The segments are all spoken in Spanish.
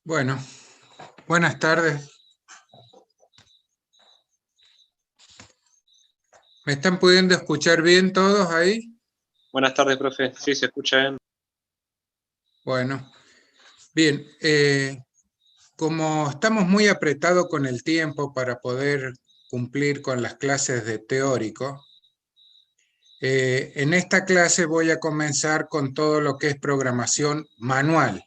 Bueno, buenas tardes. ¿Me están pudiendo escuchar bien todos ahí? Buenas tardes, profe. Sí, se escucha bien. Bueno, bien. Como estamos muy apretados con el tiempo para poder cumplir con las clases de teórico, en esta clase voy a comenzar con todo lo que es programación manual.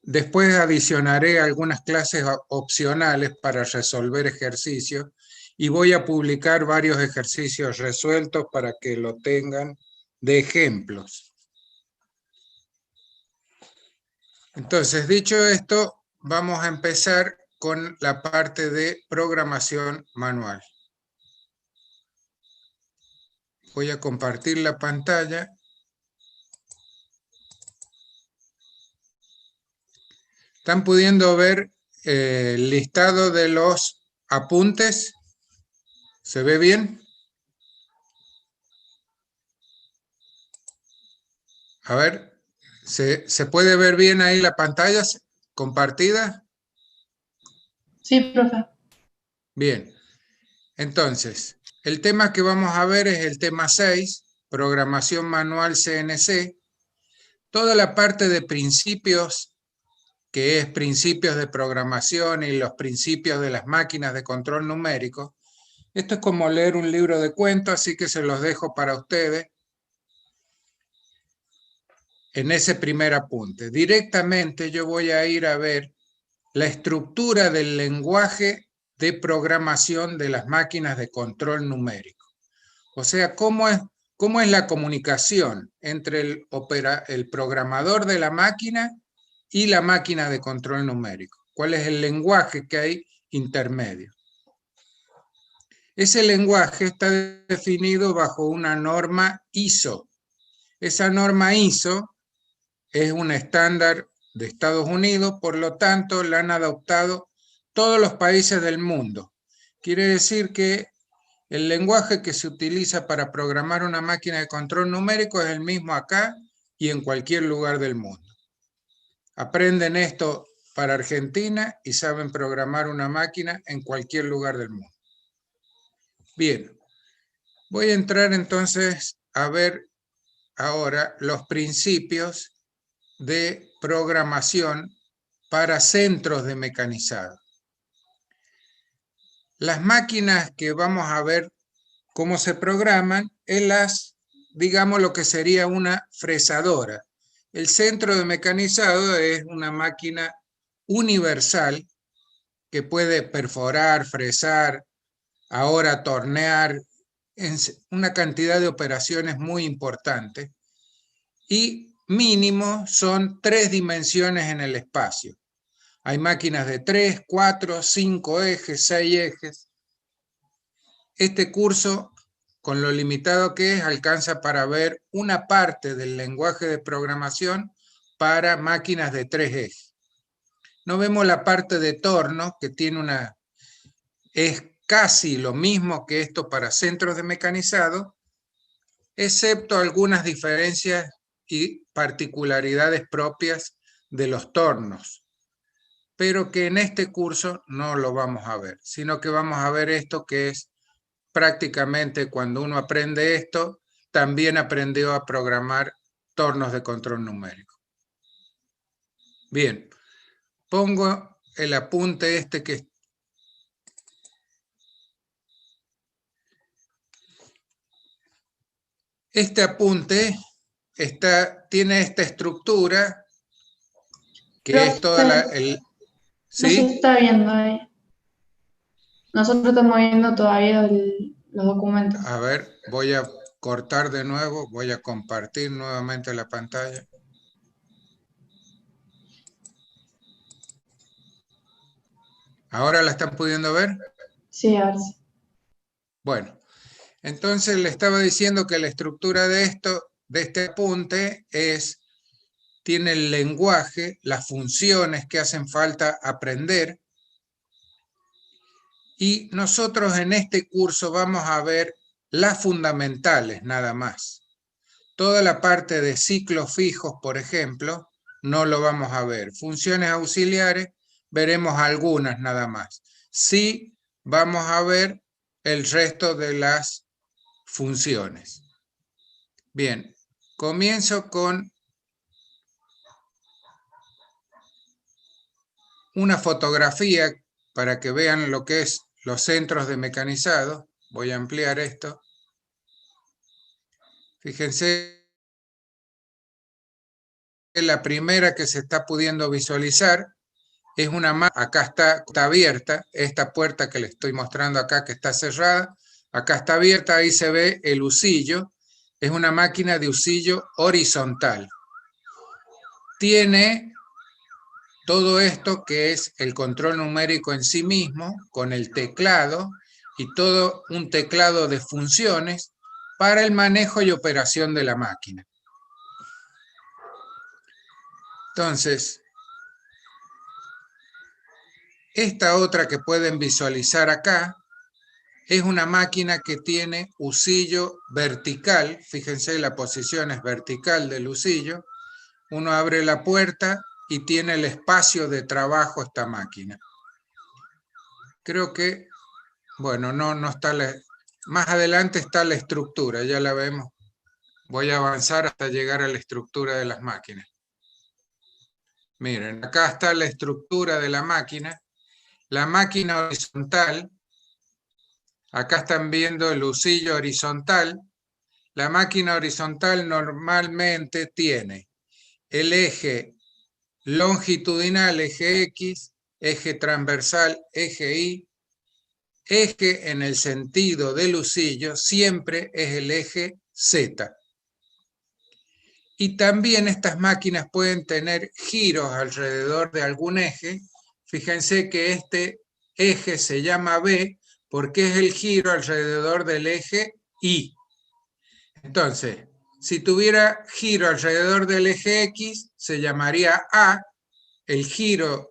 Después adicionaré algunas clases opcionales para resolver ejercicios y voy a publicar varios ejercicios resueltos para que lo tengan de ejemplos. Entonces, dicho esto, vamos a empezar con la parte de programación manual. Voy a compartir la pantalla. ¿Están pudiendo ver el listado de los apuntes? ¿Se ve bien? A ver, ¿se puede ver bien ahí la pantalla compartida? Sí, profe. Bien. Entonces, el tema que vamos a ver es el tema 6, programación manual CNC. Toda la parte de principios, que es principios de programación y los principios de las máquinas de control numérico. Esto es como leer un libro de cuentos, así que se los dejo para ustedes en ese primer apunte. Directamente yo voy a ir a ver la estructura del lenguaje de programación de las máquinas de control numérico. O sea, cómo es la comunicación entre el programador de la máquina y la máquina de control numérico. ¿Cuál es el lenguaje que hay intermedio? Ese lenguaje está definido bajo una norma ISO. Esa norma ISO es un estándar de Estados Unidos, por lo tanto la han adoptado todos los países del mundo. Quiere decir que el lenguaje que se utiliza para programar una máquina de control numérico es el mismo acá y en cualquier lugar del mundo. Aprenden esto para Argentina y saben programar una máquina en cualquier lugar del mundo. Bien, voy a entrar entonces a ver ahora los principios de programación para centros de mecanizado. Las máquinas que vamos a ver cómo se programan en digamos lo que sería una fresadora. El centro de mecanizado es una máquina universal que puede perforar, fresar, ahora tornear, en una cantidad de operaciones muy importantes. Y mínimo son 3 dimensiones en el espacio. Hay máquinas de 3, 4, 5 ejes, 6 ejes. Este curso, con lo limitado que es, alcanza para ver una parte del lenguaje de programación para máquinas de 3 ejes. No vemos la parte de torno, que tiene es casi lo mismo que esto para centros de mecanizado, excepto algunas diferencias y particularidades propias de los tornos, pero que en este curso no lo vamos a ver, sino que vamos a ver esto que es prácticamente cuando uno aprende esto, también aprendió a programar tornos de control numérico. Bien, pongo el apunte que este apunte tiene esta estructura que es toda no se está viendo ahí. Nosotros estamos viendo todavía los documentos. A ver, voy a cortar de nuevo, voy a compartir nuevamente la pantalla. ¿Ahora la están pudiendo ver? Sí, ahora sí. Bueno, entonces le estaba diciendo que la estructura de este apunte tiene el lenguaje, las funciones que hacen falta aprender. Y nosotros en este curso vamos a ver las fundamentales nada más. Toda la parte de ciclos fijos, por ejemplo, no lo vamos a ver. Funciones auxiliares, veremos algunas nada más. Sí, vamos a ver el resto de las funciones. Bien, comienzo con una fotografía para que vean lo que es los centros de mecanizado. Voy a ampliar esto. Fíjense, la primera que se está pudiendo visualizar es acá está abierta, esta puerta que les estoy mostrando acá que está cerrada, acá está abierta, ahí se ve el husillo, es una máquina de husillo horizontal. Tiene todo esto que es el control numérico en sí mismo, con el teclado y todo un teclado de funciones para el manejo y operación de la máquina. Entonces, esta otra que pueden visualizar acá es una máquina que tiene husillo vertical. Fíjense, la posición es vertical del husillo. Uno abre la puerta y tiene el espacio de trabajo esta máquina. Creo que Bueno, no está más adelante está la estructura, ya la vemos. Voy a avanzar hasta llegar a la estructura de las máquinas. Miren, acá está la estructura de la máquina. La máquina horizontal, acá están viendo el husillo horizontal. La máquina horizontal normalmente tiene el eje longitudinal, eje X, eje transversal, eje Y. Eje en el sentido del husillo siempre es el eje Z. Y también estas máquinas pueden tener giros alrededor de algún eje. Fíjense que este eje se llama B porque es el giro alrededor del eje Y. Entonces, si tuviera giro alrededor del eje X, se llamaría A. El giro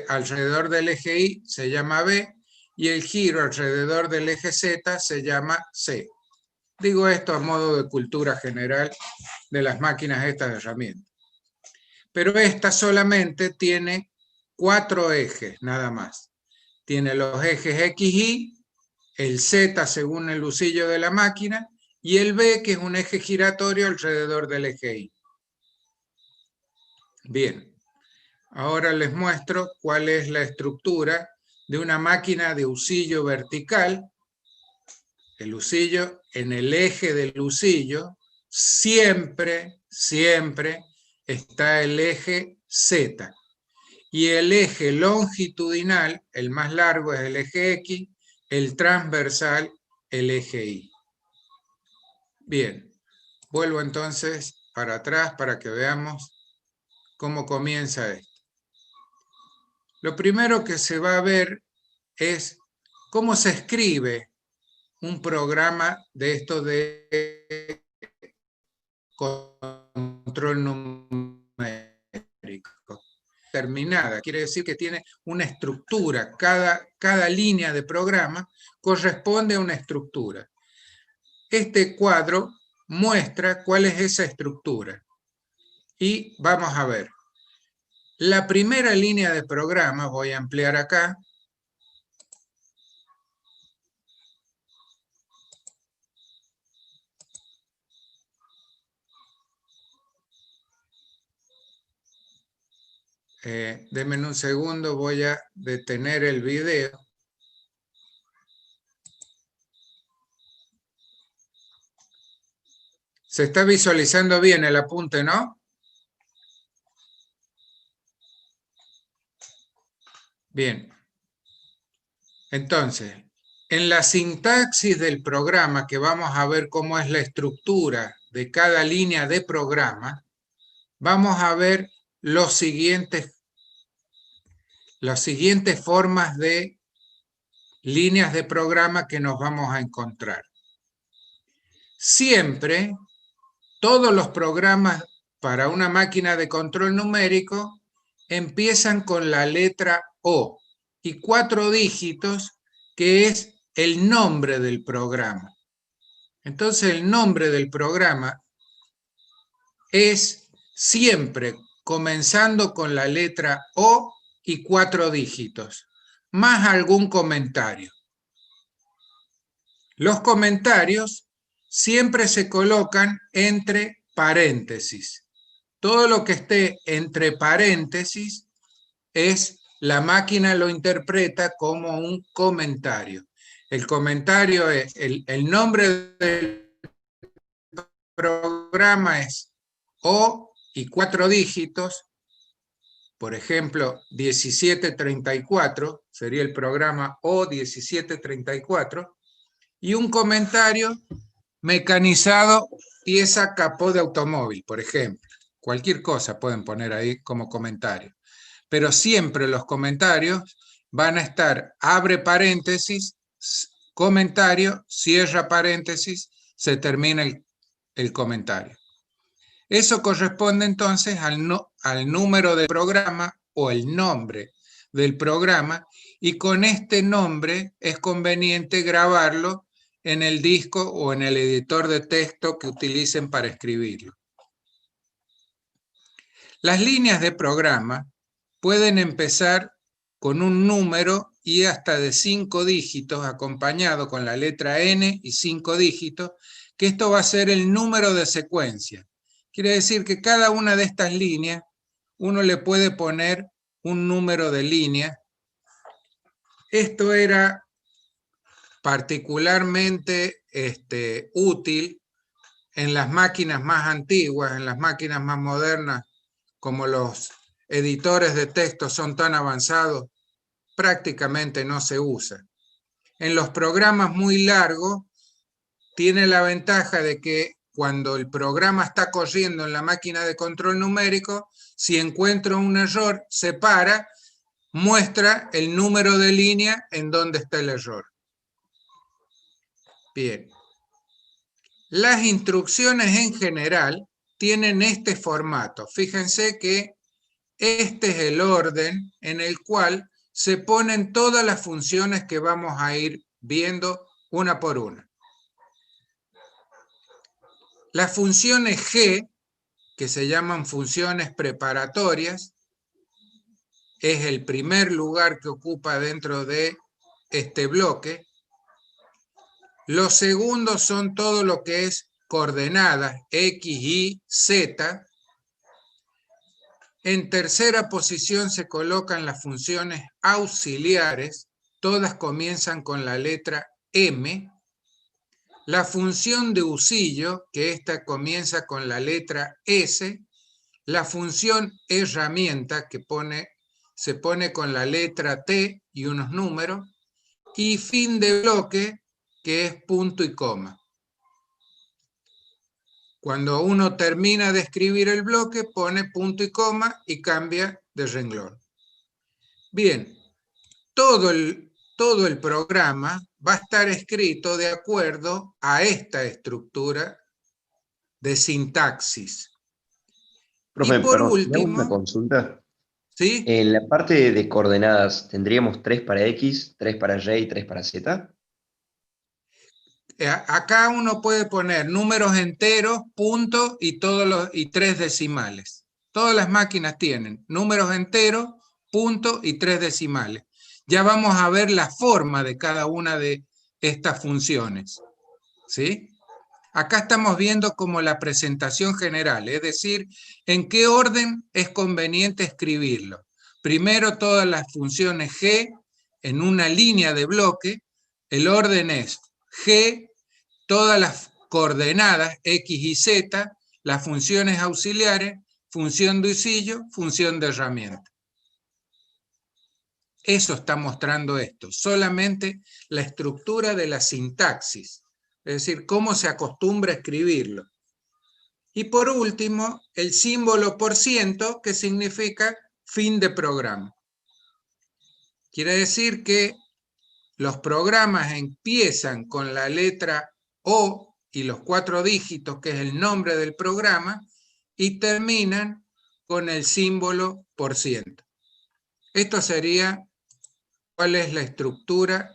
alrededor del eje Y se llama B. Y el giro alrededor del eje Z se llama C. Digo esto a modo de cultura general de las máquinas estas de herramientas. Pero esta solamente tiene 4 ejes, nada más. Tiene los ejes X, Y, el Z según el husillo de la máquina, y el B, que es un eje giratorio alrededor del eje Y. Bien, ahora les muestro cuál es la estructura de una máquina de husillo vertical. El husillo, en el eje del husillo, siempre está el eje Z. Y el eje longitudinal, el más largo es el eje X, el transversal, el eje Y. Bien, vuelvo entonces para atrás para que veamos cómo comienza esto. Lo primero que se va a ver es cómo se escribe un programa de esto de control numérico. Terminada, quiere decir que tiene una estructura. Cada línea de programa corresponde a una estructura. Este cuadro muestra cuál es esa estructura. Y vamos a ver. La primera línea de programa, voy a ampliar acá. Denme un segundo, voy a detener el video. Se está visualizando bien el apunte, ¿no? Bien. Entonces, en la sintaxis del programa, que vamos a ver cómo es la estructura de cada línea de programa, vamos a ver las siguientes formas de líneas de programa que nos vamos a encontrar. Siempre, todos los programas para una máquina de control numérico empiezan con la letra O y 4 dígitos, que es el nombre del programa. Entonces, el nombre del programa es siempre comenzando con la letra O y 4 dígitos, más algún comentario. Los comentarios siempre se colocan entre paréntesis. Todo lo que esté entre paréntesis la máquina lo interpreta como un comentario. El comentario es el nombre del programa es O y 4 dígitos. Por ejemplo, 1734 sería el programa O1734. Y un comentario mecanizado, pieza capó de automóvil, por ejemplo. Cualquier cosa pueden poner ahí como comentario. Pero siempre los comentarios van a estar, abre paréntesis, comentario, cierra paréntesis, se termina el comentario. Eso corresponde entonces al número del programa o el nombre del programa, y con este nombre es conveniente grabarlo en el disco o en el editor de texto que utilicen para escribirlo. Las líneas de programa pueden empezar con un número y hasta de 5 dígitos, acompañado con la letra N y 5 dígitos, que esto va a ser el número de secuencia. Quiere decir que cada una de estas líneas, uno le puede poner un número de línea. Esto era particularmente útil en las máquinas más antiguas, en las máquinas más modernas, como los editores de texto son tan avanzados, prácticamente no se usa. En los programas muy largos, tiene la ventaja de que cuando el programa está corriendo en la máquina de control numérico, si encuentra un error, se para, muestra el número de línea en donde está el error. Bien. Las instrucciones en general tienen este formato. Fíjense que este es el orden en el cual se ponen todas las funciones que vamos a ir viendo una por una. Las funciones G, que se llaman funciones preparatorias, es el primer lugar que ocupa dentro de este bloque. Los segundos son todo lo que es coordenadas, X, Y, Z. En tercera posición se colocan las funciones auxiliares, todas comienzan con la letra M. La función de usillo, que esta comienza con la letra S. La función herramienta, que se pone con la letra T y unos números. Y fin de bloque, que es punto y coma. Cuando uno termina de escribir el bloque, pone punto y coma y cambia de renglón. Bien, todo el programa va a estar escrito de acuerdo a esta estructura de sintaxis. Profe, Y por perdón, ¿me hago último, una consulta? ¿sí? En la parte de coordenadas, ¿tendríamos 3 para X, 3 para Y y 3 para Z? Acá uno puede poner números enteros, puntos y 3 decimales. Todas las máquinas tienen números enteros, puntos y 3 decimales. Ya vamos a ver la forma de cada una de estas funciones. ¿Sí? Acá estamos viendo como la presentación general, es decir, en qué orden es conveniente escribirlo. Primero todas las funciones G en una línea de bloque. El orden es G, todas las coordenadas X y Z, las funciones auxiliares, función de usillo, función de herramienta. Eso está mostrando esto, solamente la estructura de la sintaxis, es decir, cómo se acostumbra a escribirlo. Y por último, el símbolo %, que significa fin de programa. Quiere decir que los programas empiezan con la letra O y los 4 dígitos, que es el nombre del programa, y terminan con el símbolo %. Esto sería cuál es la estructura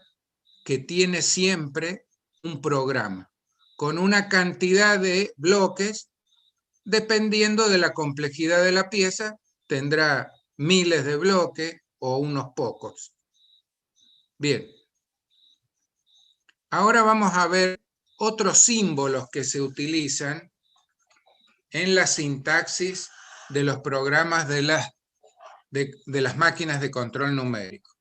que tiene siempre un programa, con una cantidad de bloques, dependiendo de la complejidad de la pieza, tendrá miles de bloques o unos pocos. Bien. Ahora vamos a ver otros símbolos que se utilizan en la sintaxis de los programas de las máquinas de control numérico.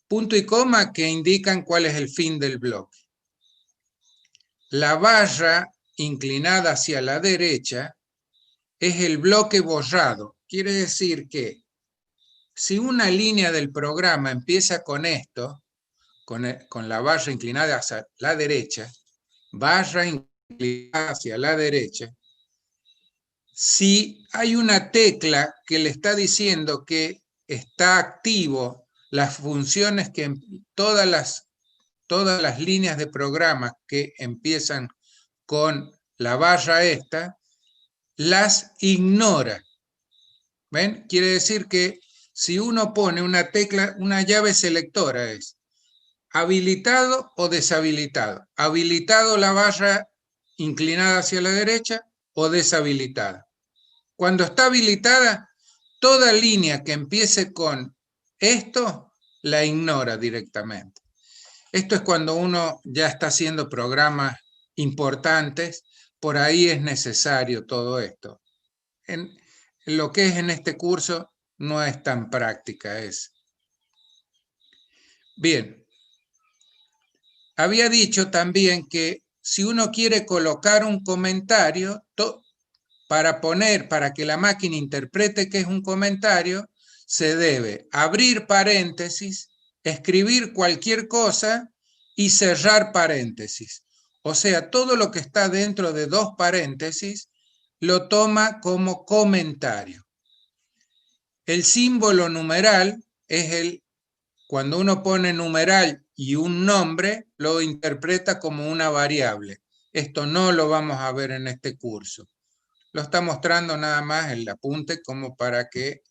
Punto y coma que indican cuál es el fin del bloque. La barra inclinada hacia la derecha es el bloque borrado. Quiere decir que si una línea del programa empieza con esto, con la barra inclinada hacia la derecha, barra inclinada hacia la derecha, si hay una tecla que le está diciendo que está activo las funciones que todas las líneas de programa que empiezan con la barra esta, las ignora. ¿Ven? Quiere decir que si uno pone una tecla, una llave selectora es habilitado o deshabilitado. Habilitado la barra inclinada hacia la derecha o deshabilitada. Cuando está habilitada, toda línea que empiece con esto la ignora directamente. Esto es cuando uno ya está haciendo programas importantes, por ahí es necesario todo esto. En lo que es en este curso no es tan práctica eso. Bien, había dicho también que si uno quiere colocar un comentario para que la máquina interprete que es un comentario, se debe abrir paréntesis, escribir cualquier cosa y cerrar paréntesis. O sea, todo lo que está dentro de dos paréntesis lo toma como comentario. El símbolo numeral es cuando uno pone numeral y un nombre, lo interpreta como una variable. Esto no lo vamos a ver en este curso. Lo está mostrando nada más el apunte como para que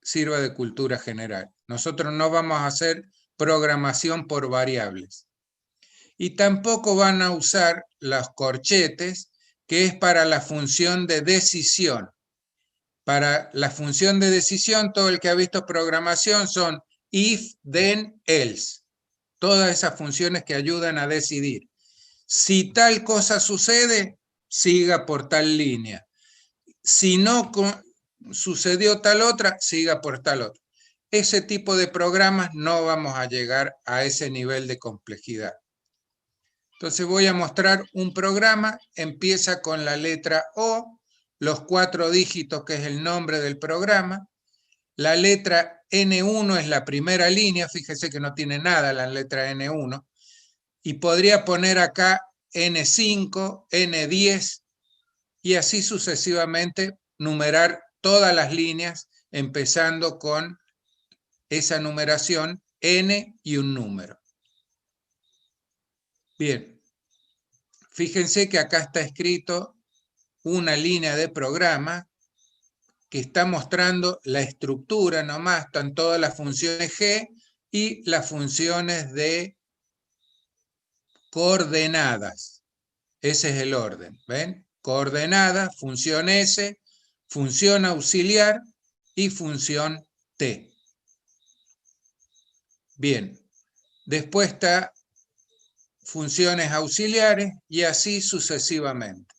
sirva de cultura general. Nosotros no vamos a hacer programación por variables. Y tampoco van a usar los corchetes, que es para la función de decisión. Para la función de decisión, todo el que ha visto programación son if, then, else. Todas esas funciones que ayudan a decidir. Si tal cosa sucede, siga por tal línea. Si no sucedió tal otra, siga por tal otra. Ese tipo de programas no vamos a llegar a ese nivel de complejidad. Entonces voy a mostrar un programa, empieza con la letra O, los 4 dígitos que es el nombre del programa. La letra N1 es la primera línea, fíjese que no tiene nada la letra N1. Y podría poner acá N5, N10 y así sucesivamente numerar todas las líneas empezando con esa numeración N y un número. Bien, fíjense que acá está escrito una línea de programa que está mostrando la estructura nomás, están todas las funciones G y las funciones de coordenadas. Ese es el orden, ¿ven? Coordenada, función S, función auxiliar y función T. Bien, después está funciones auxiliares y así sucesivamente.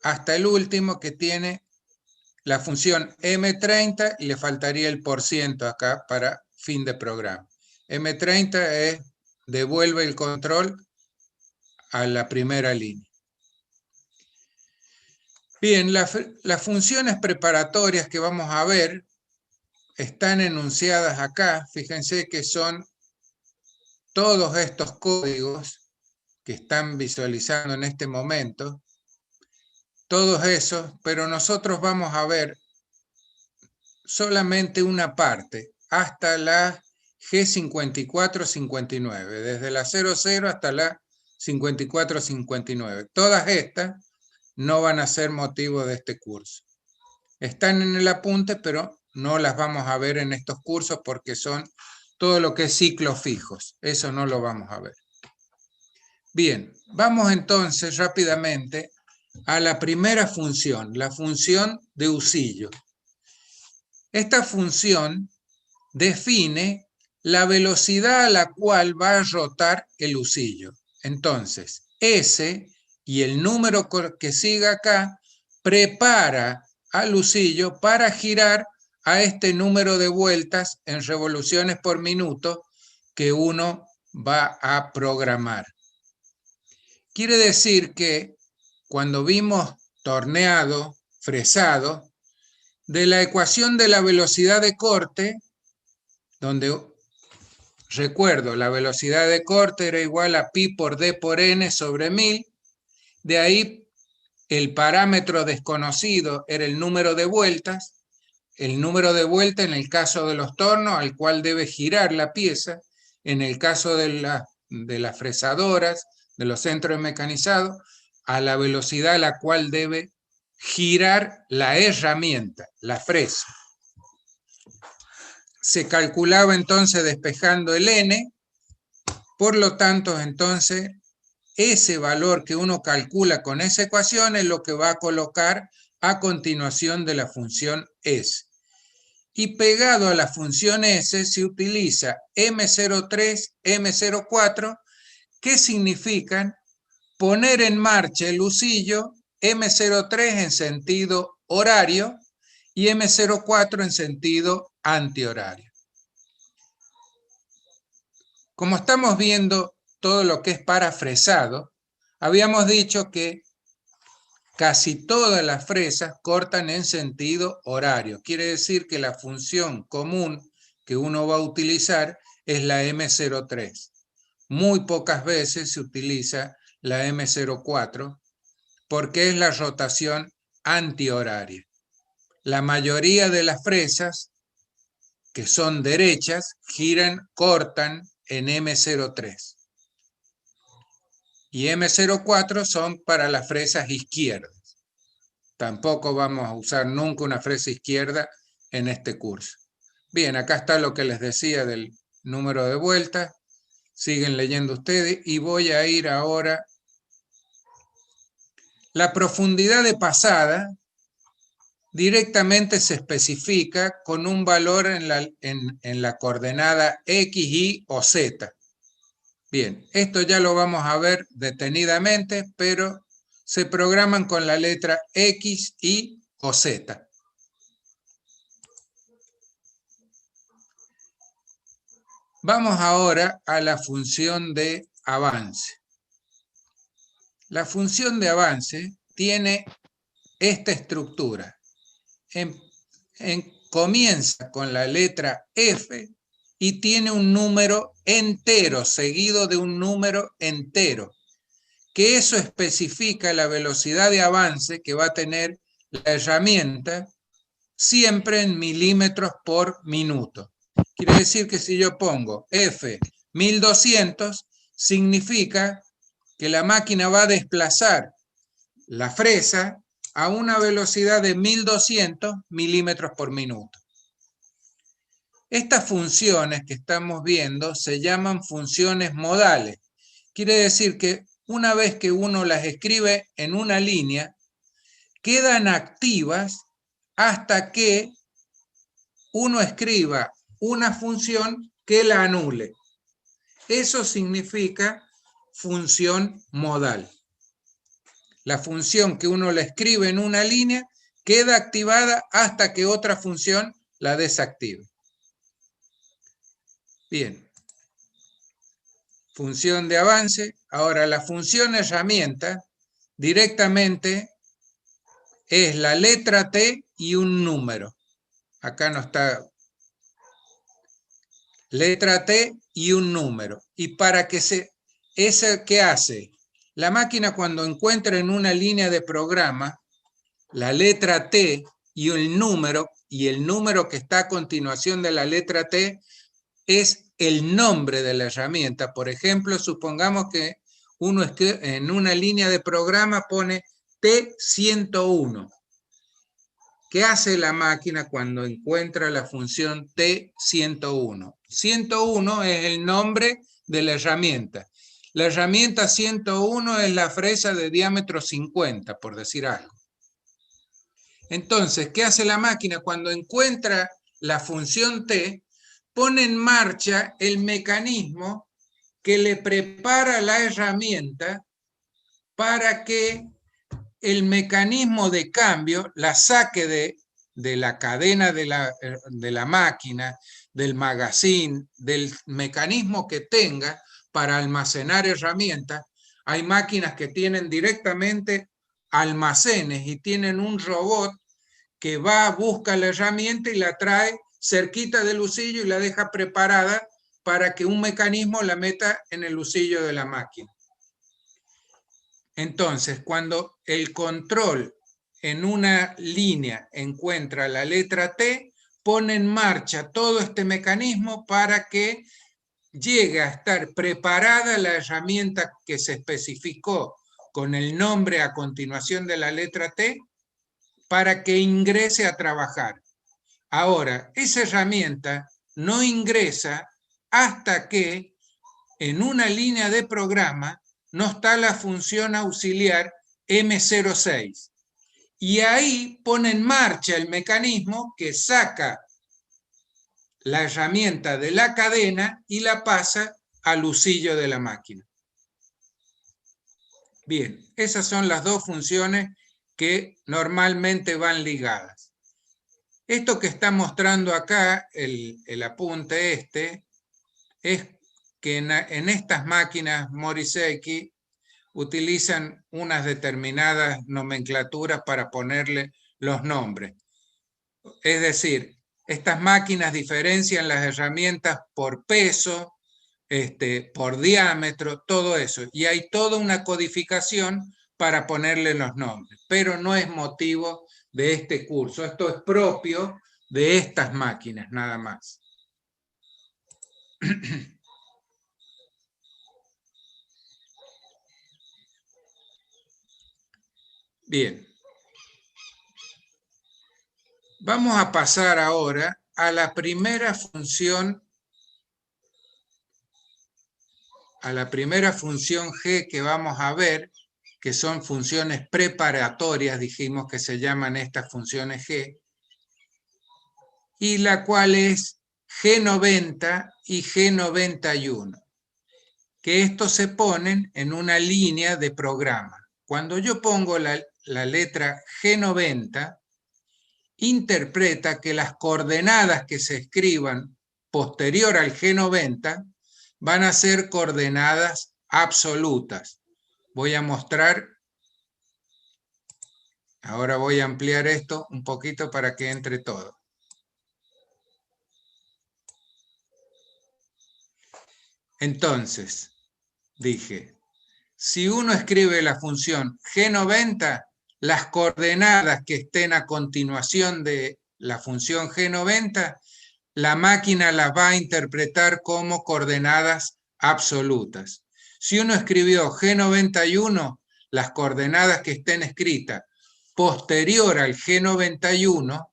Hasta el último que tiene la función M30 y le faltaría el % acá para fin de programa. M30 es devuelve el control a la primera línea. Bien, las funciones preparatorias que vamos a ver están enunciadas acá. Fíjense que son todos estos códigos que están visualizando en este momento, todos esos, pero nosotros vamos a ver solamente una parte, hasta la G5459, desde la 00 hasta la 5459. Todas estas no van a ser motivo de este curso. Están en el apunte, pero no las vamos a ver en estos cursos porque son todo lo que es ciclos fijos. Eso no lo vamos a ver. Bien, vamos entonces rápidamente a la primera función, la función de usillo. Esta función define la velocidad a la cual va a rotar el usillo. Entonces, S y el número que siga acá prepara al usillo para girar a este número de vueltas en revoluciones por minuto que uno va a programar. Quiere decir que cuando vimos torneado, fresado, de la ecuación de la velocidad de corte, donde recuerdo, la velocidad de corte era igual a pi por d por n sobre 1000, de ahí el parámetro desconocido era el número de vueltas en el caso de los tornos al cual debe girar la pieza, en el caso de las fresadoras, de los centros mecanizados, a la velocidad a la cual debe girar la herramienta, la fresa. Se calculaba entonces despejando el n, por lo tanto entonces ese valor que uno calcula con esa ecuación es lo que va a colocar a continuación de la función S. y pegado a la función S se utiliza M03, M04, que significan poner en marcha el usillo, M03 en sentido horario y M04 en sentido antihorario. Como estamos viendo todo lo que es parafresado, habíamos dicho que casi todas las fresas cortan en sentido horario. Quiere decir que la función común que uno va a utilizar es la M03. Muy pocas veces se utiliza la M04 porque es la rotación antihoraria. La mayoría de las fresas que son derechas cortan en M03. Y M04 son para las fresas izquierdas. Tampoco vamos a usar nunca una fresa izquierda en este curso. Bien, acá está lo que les decía del número de vueltas. Siguen leyendo ustedes y voy a ir ahora. La profundidad de pasada directamente se especifica con un valor en la coordenada X, Y o Z. Bien, esto ya lo vamos a ver detenidamente, pero se programan con la letra X, Y o Z. Vamos ahora a la función de avance. La función de avance tiene esta estructura. Comienza con la letra F y tiene un número entero, seguido de un número entero, que eso especifica la velocidad de avance que va a tener la herramienta siempre en milímetros por minuto. Quiere decir que si yo pongo F 1200, significa que la máquina va a desplazar la fresa a una velocidad de 1200 milímetros por minuto. Estas funciones que estamos viendo se llaman funciones modales. Quiere decir que una vez que uno las escribe en una línea, quedan activas hasta que uno escriba una función que la anule. Eso significa función modal. La función que uno la escribe en una línea queda activada hasta que otra función la desactive. Bien. Función de avance. Ahora la función herramienta directamente es la letra T y un número. Acá no está. Letra T y un número. Y para que ¿qué hace? La máquina cuando encuentra en una línea de programa la letra T y el número que está a continuación de la letra T es el nombre de la herramienta. Por ejemplo, supongamos que uno en una línea de programa pone T101. ¿Qué hace la máquina cuando encuentra la función T101? 101 es el nombre de la herramienta. La herramienta 101 es la fresa de diámetro 50, por decir algo. Entonces, ¿qué hace la máquina? Cuando encuentra la función T, pone en marcha el mecanismo que le prepara la herramienta para que el mecanismo de cambio la saque de la cadena de la máquina, del magazine, del mecanismo que tenga para almacenar herramientas. Hay máquinas que tienen directamente almacenes y tienen un robot que va, busca la herramienta y la trae cerquita del usillo y la deja preparada para que un mecanismo la meta en el usillo de la máquina. Entonces, cuando el control en una línea encuentra la letra T, pone en marcha todo este mecanismo para que llegue a estar preparada la herramienta que se especificó con el nombre a continuación de la letra T para que ingrese a trabajar. Ahora, esa herramienta no ingresa hasta que en una línea de programa no está la función auxiliar M06. Y ahí pone en marcha el mecanismo que saca la herramienta de la cadena y la pasa al usillo de la máquina. Bien, esas son las dos funciones que normalmente van ligadas. Esto que está mostrando acá, el apunte es que en estas máquinas Moriseki utilizan unas determinadas nomenclaturas para ponerle los nombres. Es decir, estas máquinas diferencian las herramientas por peso, por diámetro, todo eso. Y hay toda una codificación para ponerle los nombres, pero no es motivo de este curso. Esto es propio de estas máquinas, nada más. Bien. Vamos a pasar ahora a la primera función G que vamos a ver, que son funciones preparatorias, dijimos que se llaman estas funciones G, y la cual es G90 y G91, que estos se ponen en una línea de programa. Cuando yo pongo la letra G90, interpreta que las coordenadas que se escriban posterior al G90 van a ser coordenadas absolutas. Voy a mostrar, ahora voy a ampliar esto un poquito para que entre todo. Entonces, dije, si uno escribe la función G90, las coordenadas que estén a continuación de la función G90, la máquina las va a interpretar como coordenadas absolutas. Si uno escribió G91, las coordenadas que estén escritas posterior al G91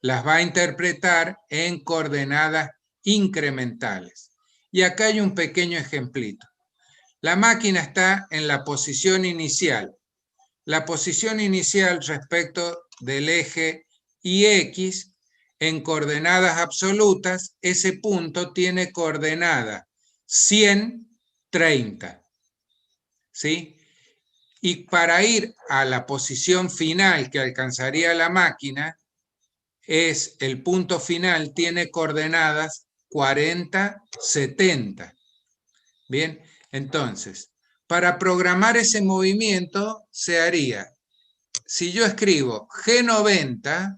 las va a interpretar en coordenadas incrementales. Y acá hay un pequeño ejemplito. La máquina está en la posición inicial. La posición inicial respecto del eje IX en coordenadas absolutas, ese punto tiene coordenada 100, 30. ¿Sí? Y para ir a la posición final que alcanzaría la máquina, el punto final tiene coordenadas 40, 70. Bien, entonces, para programar ese movimiento se haría, si yo escribo G90,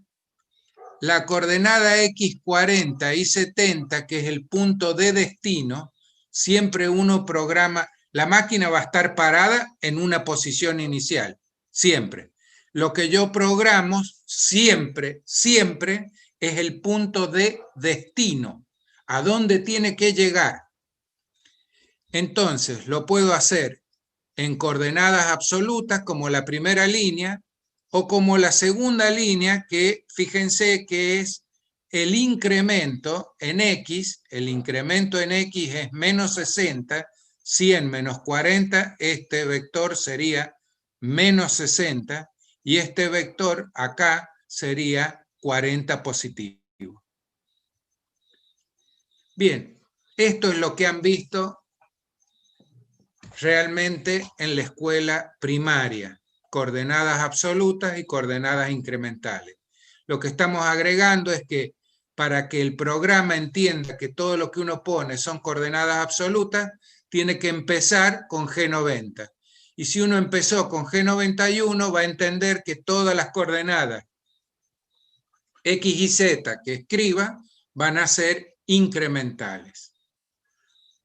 la coordenada X40 y 70, que es el punto de destino, siempre uno programa, la máquina va a estar parada en una posición inicial, siempre. Lo que yo programo siempre, siempre es el punto de destino, a dónde tiene que llegar. Entonces, lo puedo hacer en coordenadas absolutas como la primera línea o como la segunda línea, que fíjense que es el incremento en X. El incremento en X es menos 60, 100 menos 40, este vector sería menos 60 y este vector acá sería 40 positivo. Bien, esto es lo que han visto realmente en la escuela primaria, coordenadas absolutas y coordenadas incrementales. Lo que estamos agregando es que para que el programa entienda que todo lo que uno pone son coordenadas absolutas, tiene que empezar con G90. Y si uno empezó con G91, va a entender que todas las coordenadas X y Z que escriba van a ser incrementales.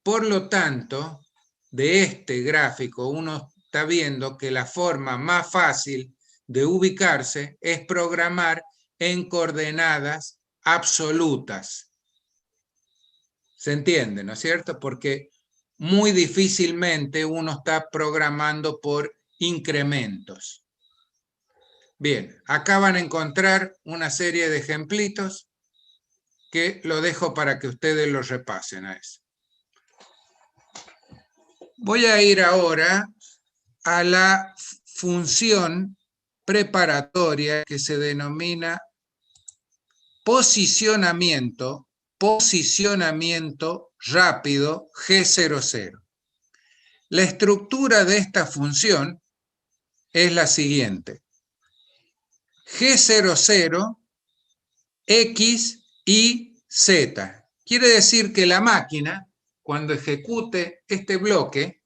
Por lo tanto, de este gráfico uno está viendo que la forma más fácil de ubicarse es programar en coordenadas absolutas. ¿Se entiende, no es cierto? Porque muy difícilmente uno está programando por incrementos. Bien, acá van a encontrar una serie de ejemplitos que lo dejo para que ustedes los repasen a eso. Voy a ir ahora a la función preparatoria que se denomina posicionamiento posicionamiento rápido G00. La estructura de esta función es la siguiente. G00, X, Y, Z. Quiere decir que la máquina, cuando ejecute este bloque,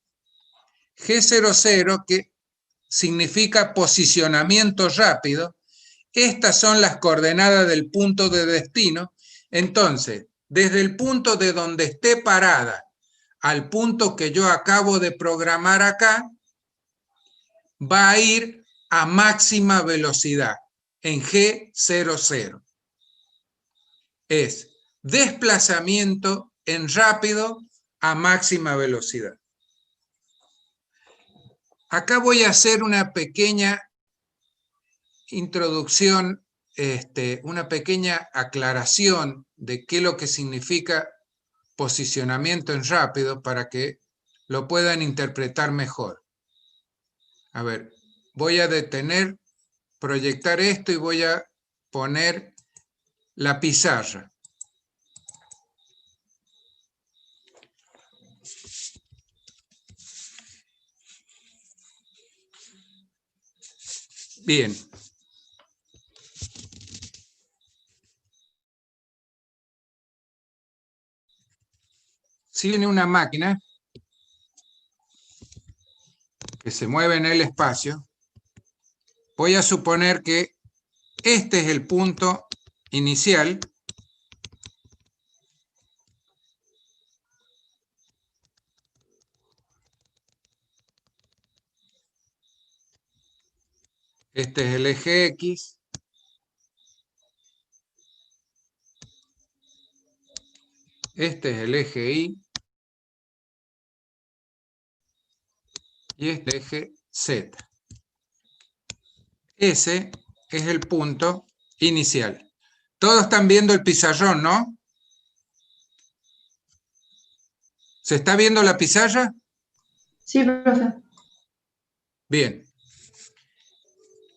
G00, que significa posicionamiento rápido, estas son las coordenadas del punto de destino. Entonces, desde el punto de donde esté parada al punto que yo acabo de programar acá, va a ir a máxima velocidad en G00. Es desplazamiento en rápido a máxima velocidad. Acá voy a hacer una pequeña introducción, una pequeña aclaración de qué es lo que significa posicionamiento en rápido para que lo puedan interpretar mejor. A ver, voy a detener, proyectar esto y voy a poner la pizarra. Bien. Si viene una máquina que se mueve en el espacio, voy a suponer que este es el punto inicial. Este es el eje X. Este es el eje Y. Y este eje Z. Ese es el punto inicial. Todos están viendo el pizarrón, ¿no? ¿Se está viendo la pizarra? Sí, profe. Bien.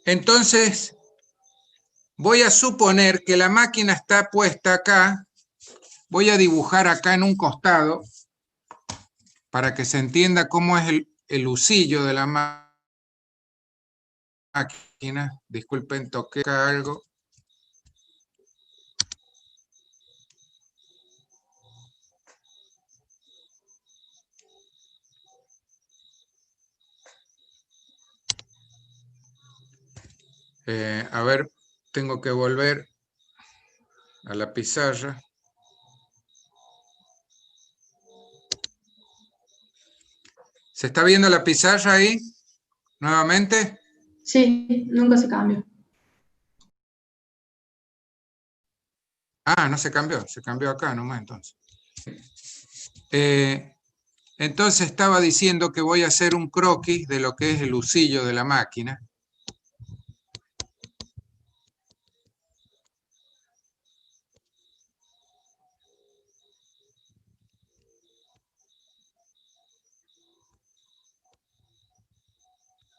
Entonces, voy a suponer que la máquina está puesta acá. Voy a dibujar acá en un costado para que se entienda cómo es el usillo de la máquina. Disculpen, toqué acá algo. A ver, tengo que volver a la pizarra. ¿Se está viendo la pizarra ahí? ¿Nuevamente? Sí, nunca se cambió. Ah, no se cambió acá nomás entonces. Entonces estaba diciendo que voy a hacer un croquis de lo que es el usillo de la máquina.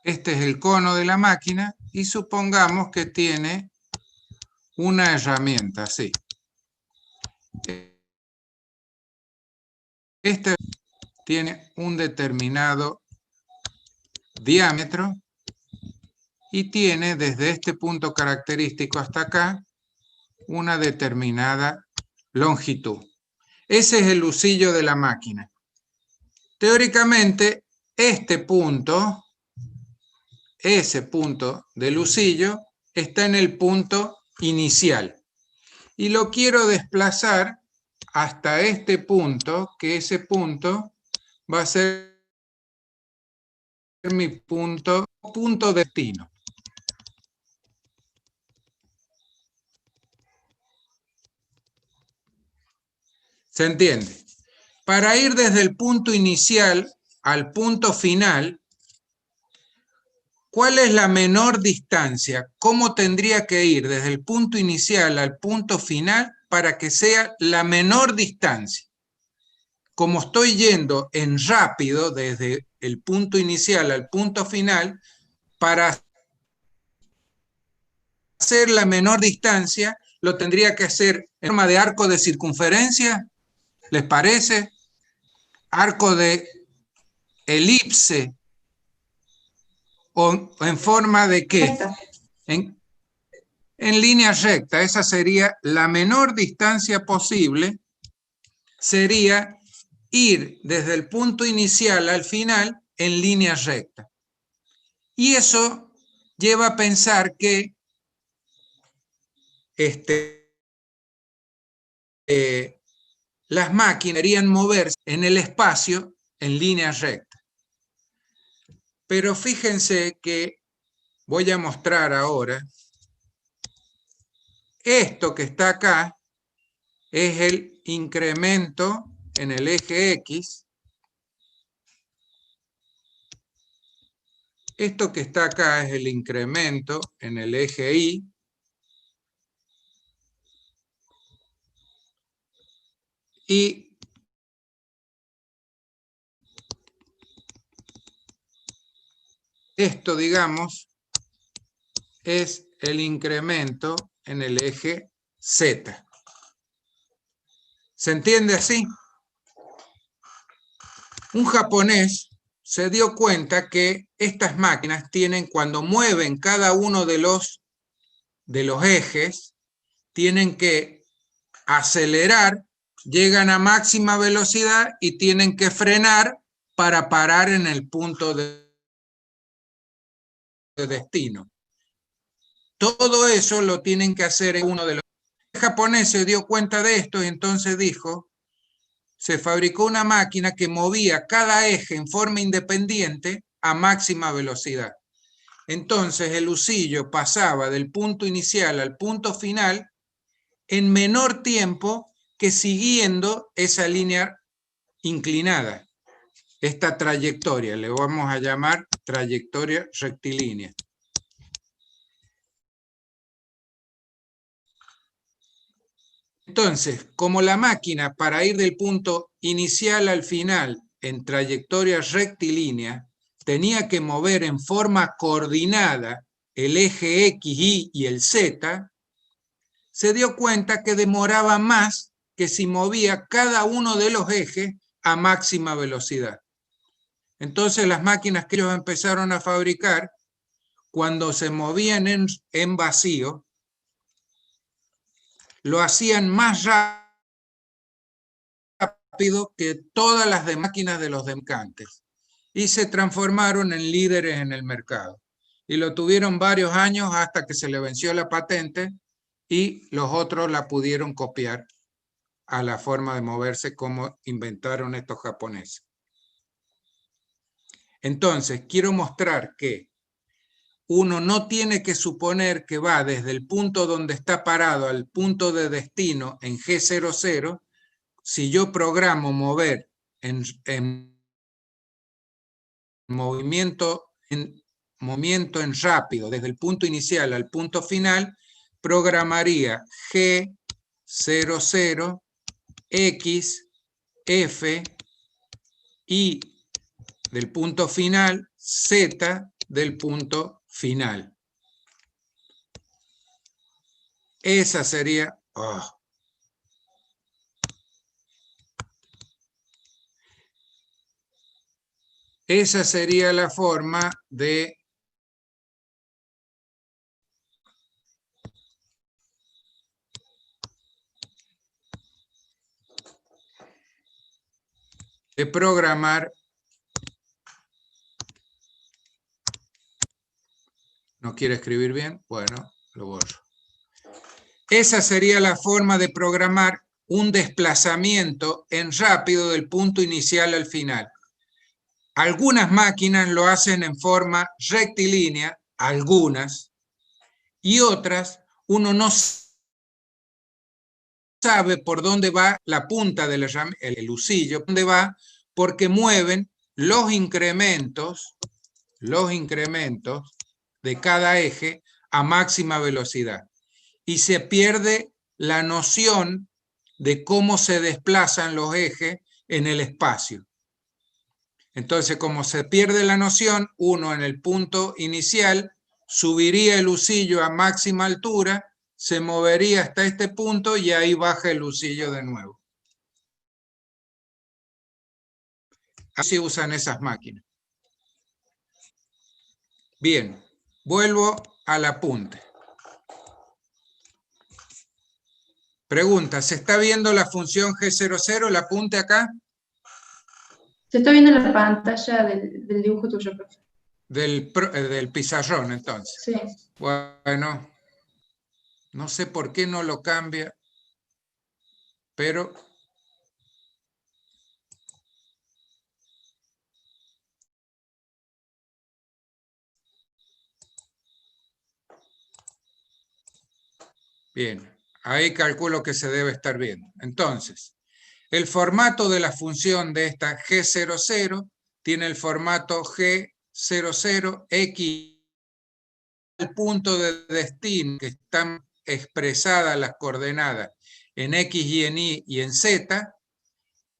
Este es el cono de la máquina y supongamos que tiene una herramienta así. Este tiene un determinado diámetro y tiene desde este punto característico hasta acá una determinada longitud. Ese es el usillo de la máquina. Teóricamente, este punto, ese punto del usillo, está en el punto inicial. Y lo quiero desplazar hasta este punto, que ese punto va a ser mi punto destino. ¿Se entiende? Para ir desde el punto inicial al punto final, ¿cuál es la menor distancia? ¿Cómo tendría que ir desde el punto inicial al punto final para que sea la menor distancia? Como estoy yendo en rápido desde el punto inicial al punto final, para hacer la menor distancia, lo tendría que hacer en forma de arco de circunferencia, ¿les parece? Arco de elipse, o en forma de ¿qué? En línea recta. Esa sería la menor distancia posible, sería ir desde el punto inicial al final en línea recta. Y eso lleva a pensar que las máquinas deberían moverse en el espacio en línea recta. Pero fíjense que voy a mostrar ahora, esto que está acá es el incremento en el eje X. Esto que está acá es el incremento en el eje Y. Y esto, digamos, es el incremento en el eje Z. ¿Se entiende así? Un japonés se dio cuenta que estas máquinas tienen, cuando mueven cada uno de los ejes, tienen que acelerar, llegan a máxima velocidad y tienen que frenar para parar en el punto de destino. Todo eso lo tienen que hacer en uno de los... El japonés se dio cuenta de esto y entonces dijo, se fabricó una máquina que movía cada eje en forma independiente a máxima velocidad. Entonces el husillo pasaba del punto inicial al punto final en menor tiempo que siguiendo esa línea inclinada, esta trayectoria, le vamos a llamar trayectoria rectilínea. Entonces, como la máquina para ir del punto inicial al final en trayectoria rectilínea tenía que mover en forma coordinada el eje X, Y y el Z, se dio cuenta que demoraba más que si movía cada uno de los ejes a máxima velocidad. Entonces las máquinas que ellos empezaron a fabricar, cuando se movían en vacío, lo hacían más rápido que todas las de máquinas de los descantes y se transformaron en líderes en el mercado. Y lo tuvieron varios años hasta que se le venció la patente y los otros la pudieron copiar a la forma de moverse como inventaron estos japoneses. Entonces, quiero mostrar que uno no tiene que suponer que va desde el punto donde está parado al punto de destino en G00. Si yo programo mover en movimiento en rápido desde el punto inicial al punto final, programaría G00 X F Y del punto final, Z del punto final. Esa sería... Esa sería la forma de programar. ¿No quiere escribir bien? Bueno, lo borro. Esa sería la forma de programar un desplazamiento en rápido del punto inicial al final. Algunas máquinas lo hacen en forma rectilínea, algunas, y otras uno no sabe por dónde va la punta del el husillo, dónde va, porque mueven los incrementos de cada eje a máxima velocidad. Y se pierde la noción de cómo se desplazan los ejes en el espacio. Entonces, como se pierde la noción, uno en el punto inicial subiría el husillo a máxima altura se movería hasta este punto y ahí baja el lucillo de nuevo. Así usan esas máquinas. Bien, vuelvo al apunte. Pregunta, ¿se está viendo la función G00, el apunte acá? Se está viendo en la pantalla del dibujo tuyo, profe. Del pizarrón, entonces. Sí. Bueno, no sé por qué no lo cambia, pero... Bien, ahí calculo que se debe estar viendo. Entonces, el formato de la función de esta G00 tiene el formato G00 X, el punto de destino que están expresadas las coordenadas en X y en Y y en Z,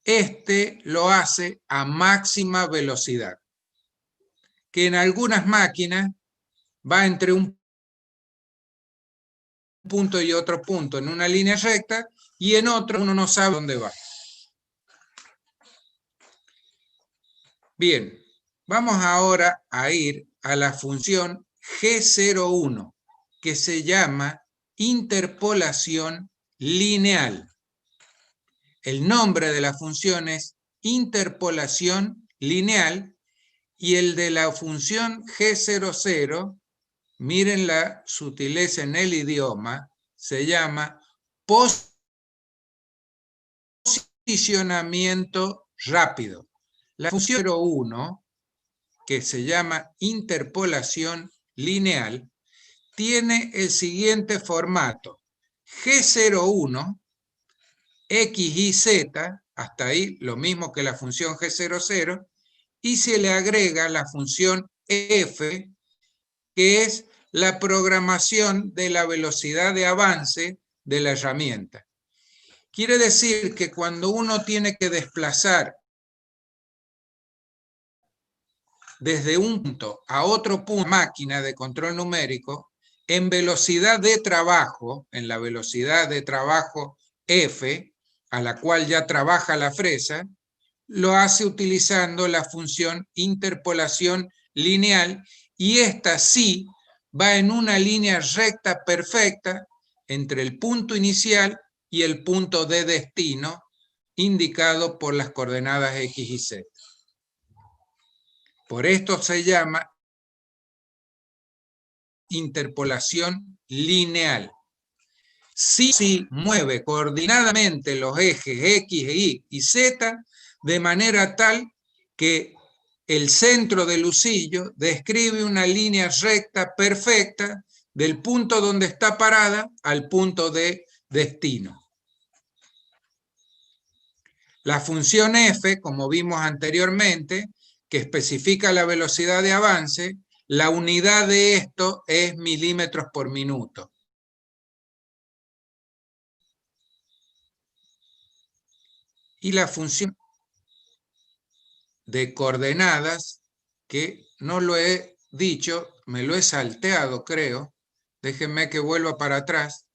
este lo hace a máxima velocidad, que en algunas máquinas va entre un punto y otro punto en una línea recta, y en otro uno no sabe dónde va. Bien, vamos ahora a ir a la función G01, que se llama interpolación lineal. El nombre de la función es interpolación lineal, y el de la función G00, miren la sutileza en el idioma, se llama posicionamiento rápido. La función 01, que se llama interpolación lineal, tiene el siguiente formato: G01, X y Z, hasta ahí lo mismo que la función G00, y se le agrega la función F, que es la programación de la velocidad de avance de la herramienta. Quiere decir que cuando uno tiene que desplazar desde un punto a otro punto, máquina de control numérico, en velocidad de trabajo, en la velocidad de trabajo F, a la cual ya trabaja la fresa, lo hace utilizando la función interpolación lineal, y esta sí va en una línea recta perfecta entre el punto inicial y el punto de destino, indicado por las coordenadas X y Z. Por esto se llama interpolación lineal. Sí mueve coordinadamente los ejes X, Y y Z de manera tal que el centro del lucillo describe una línea recta perfecta del punto donde está parada al punto de destino. La función F, como vimos anteriormente, que especifica la velocidad de avance, la unidad de esto es milímetros por minuto. Y la función de coordenadas, que no lo he dicho, me lo he salteado, creo. Déjenme que vuelva para atrás.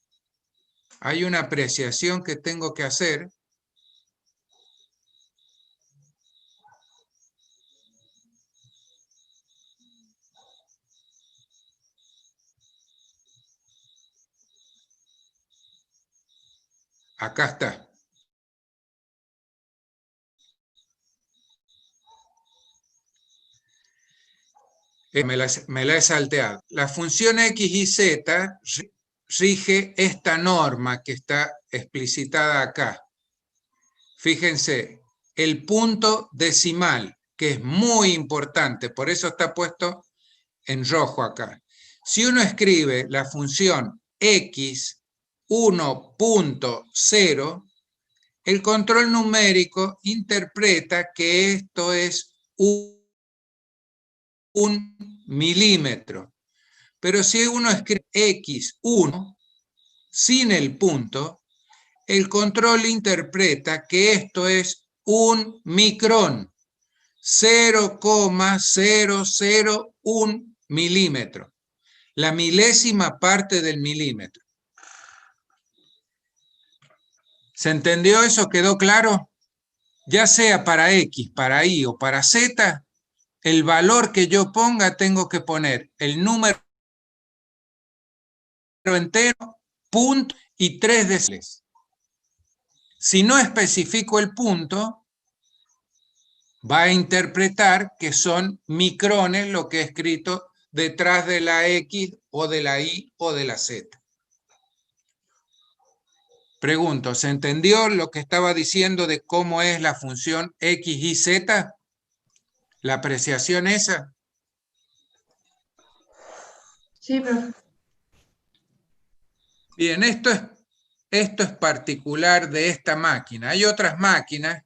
Hay una apreciación que tengo que hacer. Acá está. Me la he salteado. La función X y Z rige esta norma que está explicitada acá. Fíjense, el punto decimal, que es muy importante, por eso está puesto en rojo acá. Si uno escribe la función X 1.0, el control numérico interpreta que esto es un milímetro. Pero si uno escribe X1 sin el punto, el control interpreta que esto es un micrón, 0,001 milímetro, la milésima parte del milímetro. ¿Se entendió eso? ¿Quedó claro? Ya sea para X, para Y o para Z, el valor que yo ponga tengo que poner el número entero, punto y 3 decimales. Si no especifico el punto, va a interpretar que son micrones lo que he escrito detrás de la X o de la Y o de la Z. Pregunto, ¿se entendió lo que estaba diciendo de cómo es la función X, Y, Z? ¿La apreciación esa? Sí, profe. Bien, esto es particular de esta máquina. Hay otras máquinas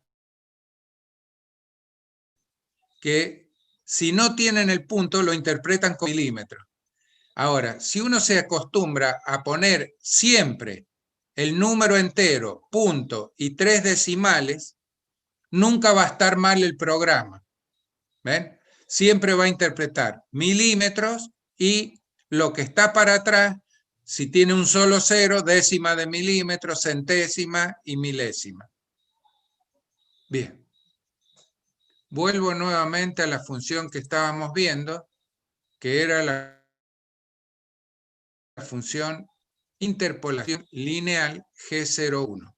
que si no tienen el punto lo interpretan con milímetros. Ahora, si uno se acostumbra a poner siempre el número entero, punto y 3 decimales, nunca va a estar mal el programa. ¿Ven? Siempre va a interpretar milímetros y lo que está para atrás, si tiene un solo cero, décima de milímetro, centésima y milésima. Bien. Vuelvo nuevamente a la función que estábamos viendo, que era la función interpolación lineal G01.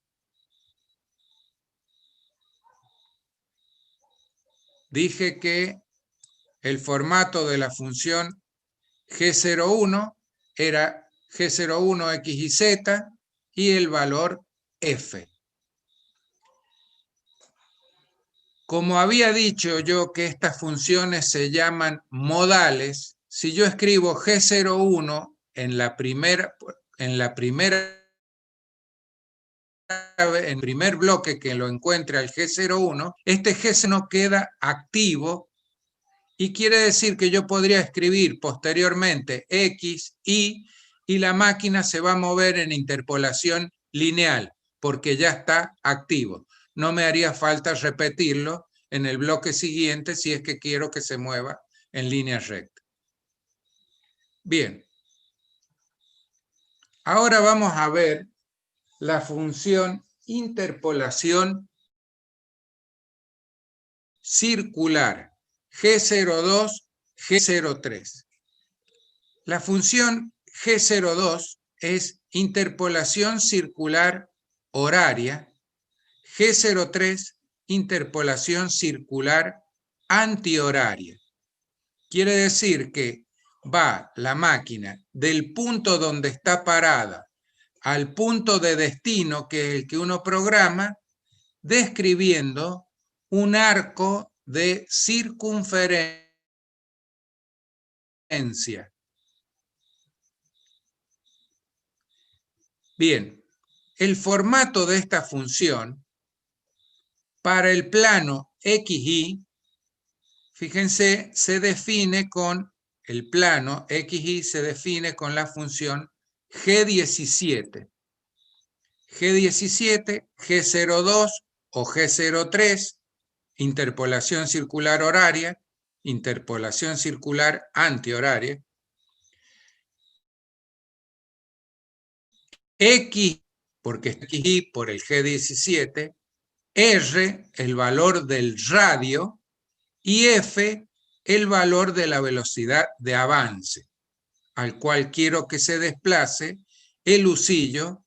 Dije que el formato de la función G01 era G01 X y Z y el valor F. Como había dicho yo que estas funciones se llaman modales, si yo escribo G01 en el primer bloque que lo encuentre al G01, este G01 queda activo y quiere decir que yo podría escribir posteriormente X, Y, y la máquina se va a mover en interpolación lineal, porque ya está activo. No me haría falta repetirlo en el bloque siguiente si es que quiero que se mueva en línea recta. Bien. Ahora vamos a ver la función interpolación circular G02, G03. La función G02 es interpolación circular horaria, G03 interpolación circular antihoraria. Quiere decir que va la máquina del punto donde está parada al punto de destino, que es el que uno programa, describiendo un arco de circunferencia. Bien, el formato de esta función para el plano XY, fíjense, se define con el plano XY, se define con la función G17. G17, G02 o G03, interpolación circular horaria, interpolación circular antihoraria. X, porque es XY por el G17, R, el valor del radio, y F, el valor de la velocidad de avance, al cual quiero que se desplace el husillo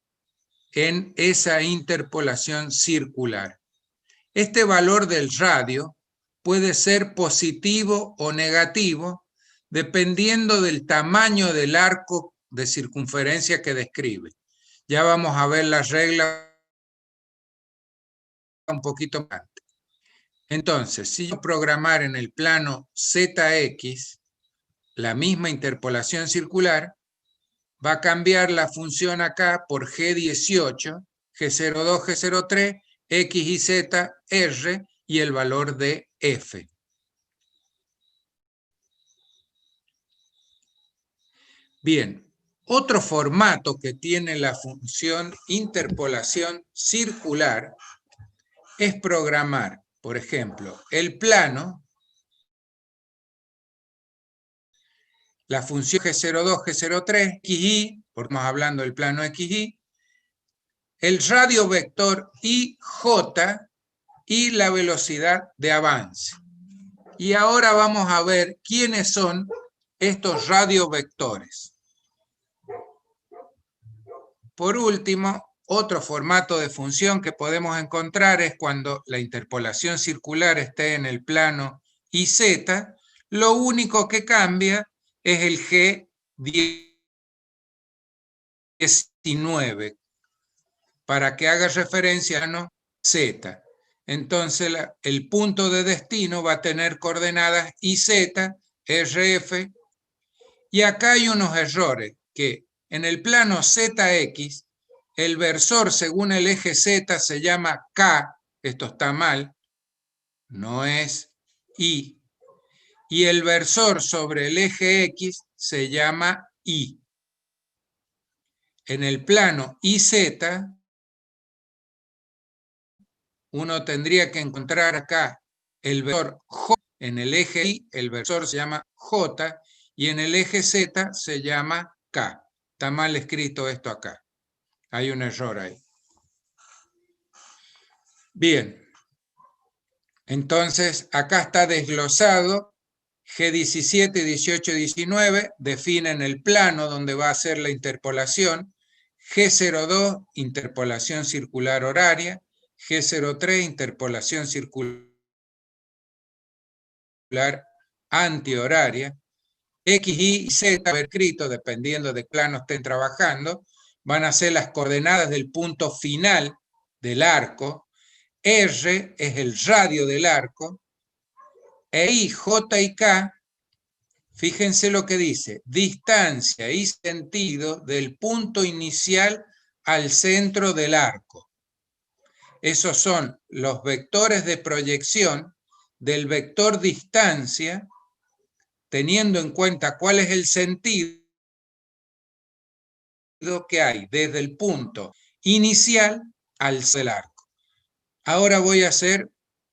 en esa interpolación circular. Este valor del radio puede ser positivo o negativo dependiendo del tamaño del arco de circunferencia que describe. Ya vamos a ver las reglas un poquito más. Entonces, si yo programar en el plano ZX la misma interpolación circular, va a cambiar la función acá por G18, G02, G03, X y Z, R y el valor de F. Bien, otro formato que tiene la función interpolación circular es programar, por ejemplo, el plano, la función G02, G03, XY, porque estamos hablando del plano XY, el radio vector IJ y la velocidad de avance. Y ahora vamos a ver quiénes son estos radiovectores. Por último, otro formato de función que podemos encontrar es cuando la interpolación circular esté en el plano IZ, lo único que cambia es el G19, para que haga referencia a Z. Entonces el punto de destino va a tener coordenadas IZ, RF, y acá hay unos errores, que en el plano ZX, el versor según el eje Z se llama K, esto está mal, no es I, y el versor sobre el eje X se llama I. En el plano IZ, uno tendría que encontrar acá el versor J, en el eje Y el versor se llama J, y en el eje Z se llama K. Está mal escrito esto acá. Hay un error ahí. Bien. Entonces, acá está desglosado. G17, 18, 19 definen el plano donde va a ser la interpolación. G02, interpolación circular horaria. G03, interpolación circular antihoraria. X, Y y Z, escrito, dependiendo de qué plano estén trabajando, van a ser las coordenadas del punto final del arco. R es el radio del arco. E I, J y K, fíjense lo que dice, distancia y sentido del punto inicial al centro del arco. Esos son los vectores de proyección del vector distancia, teniendo en cuenta cuál es el sentido que hay desde el punto inicial al centro del arco. Ahora voy a hacer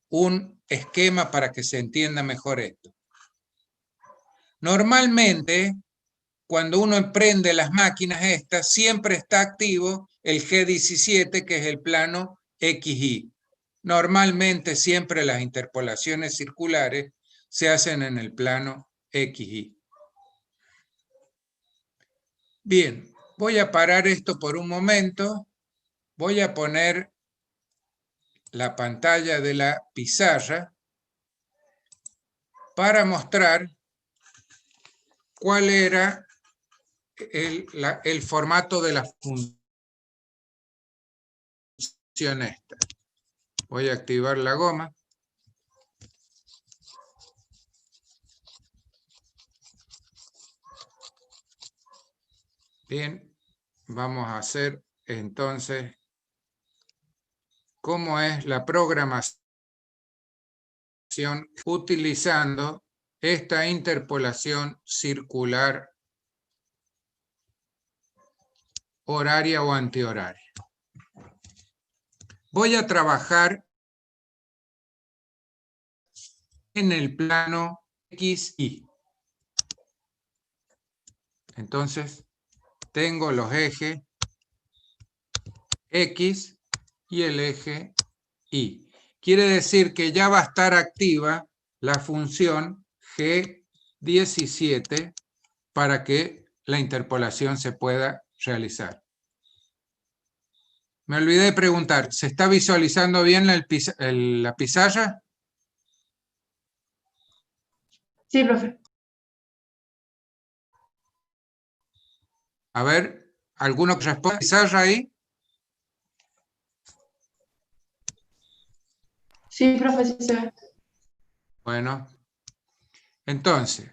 un esquema para que se entienda mejor esto. Normalmente, cuando uno emprende las máquinas estas, siempre está activo el G17, que es el plano XY. Normalmente siempre las interpolaciones circulares se hacen en el plano XY. Bien, voy a parar esto por un momento. Voy a poner la pantalla de la pizarra para mostrar cuál era el formato de la función esta. Voy a activar la goma. Bien, vamos a hacer entonces cómo es la programación utilizando esta interpolación circular horaria o antihoraria. Voy a trabajar en el plano XY. Entonces, tengo los ejes X y el eje Y. Quiere decir que ya va a estar activa la función G17 para que la interpolación se pueda realizar. Me olvidé de preguntar, ¿se está visualizando bien la pizarra? Sí, profe. A ver, ¿alguno que responda pizarra ahí? Sí, profe, sí se ve. Bueno, entonces,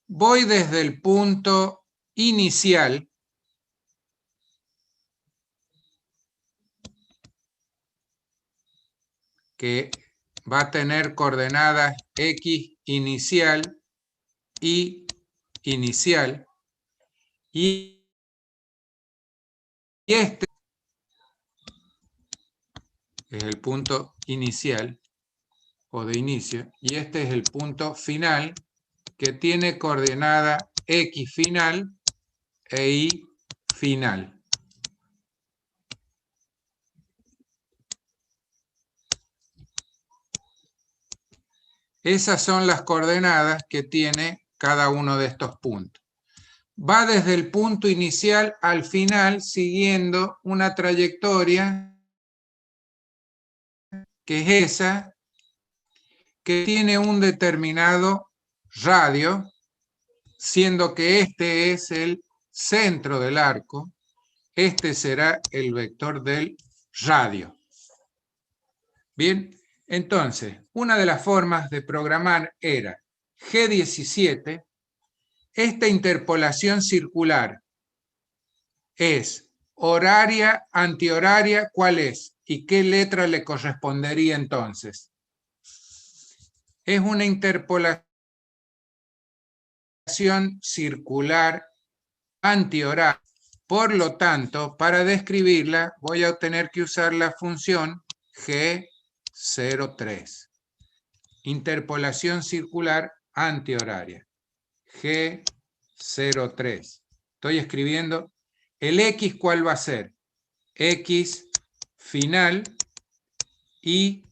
voy desde el punto inicial, que va a tener coordenadas X inicial, Y inicial, y este es el punto inicial o de inicio, y este es el punto final que tiene coordenada X final e Y final. Esas son las coordenadas que tiene cada uno de estos puntos. Va desde el punto inicial al final siguiendo una trayectoria que es esa, que tiene un determinado radio, siendo que este es el centro del arco, este será el vector del radio. Bien, entonces, una de las formas de programar era G17, esta interpolación circular es horaria, antihoraria, ¿cuál es? ¿Y qué letra le correspondería entonces? Es una interpolación circular antihoraria. Por lo tanto, para describirla voy a tener que usar la función G03. Interpolación circular antihoraria. G03. Estoy escribiendo el X, ¿cuál va a ser? X final y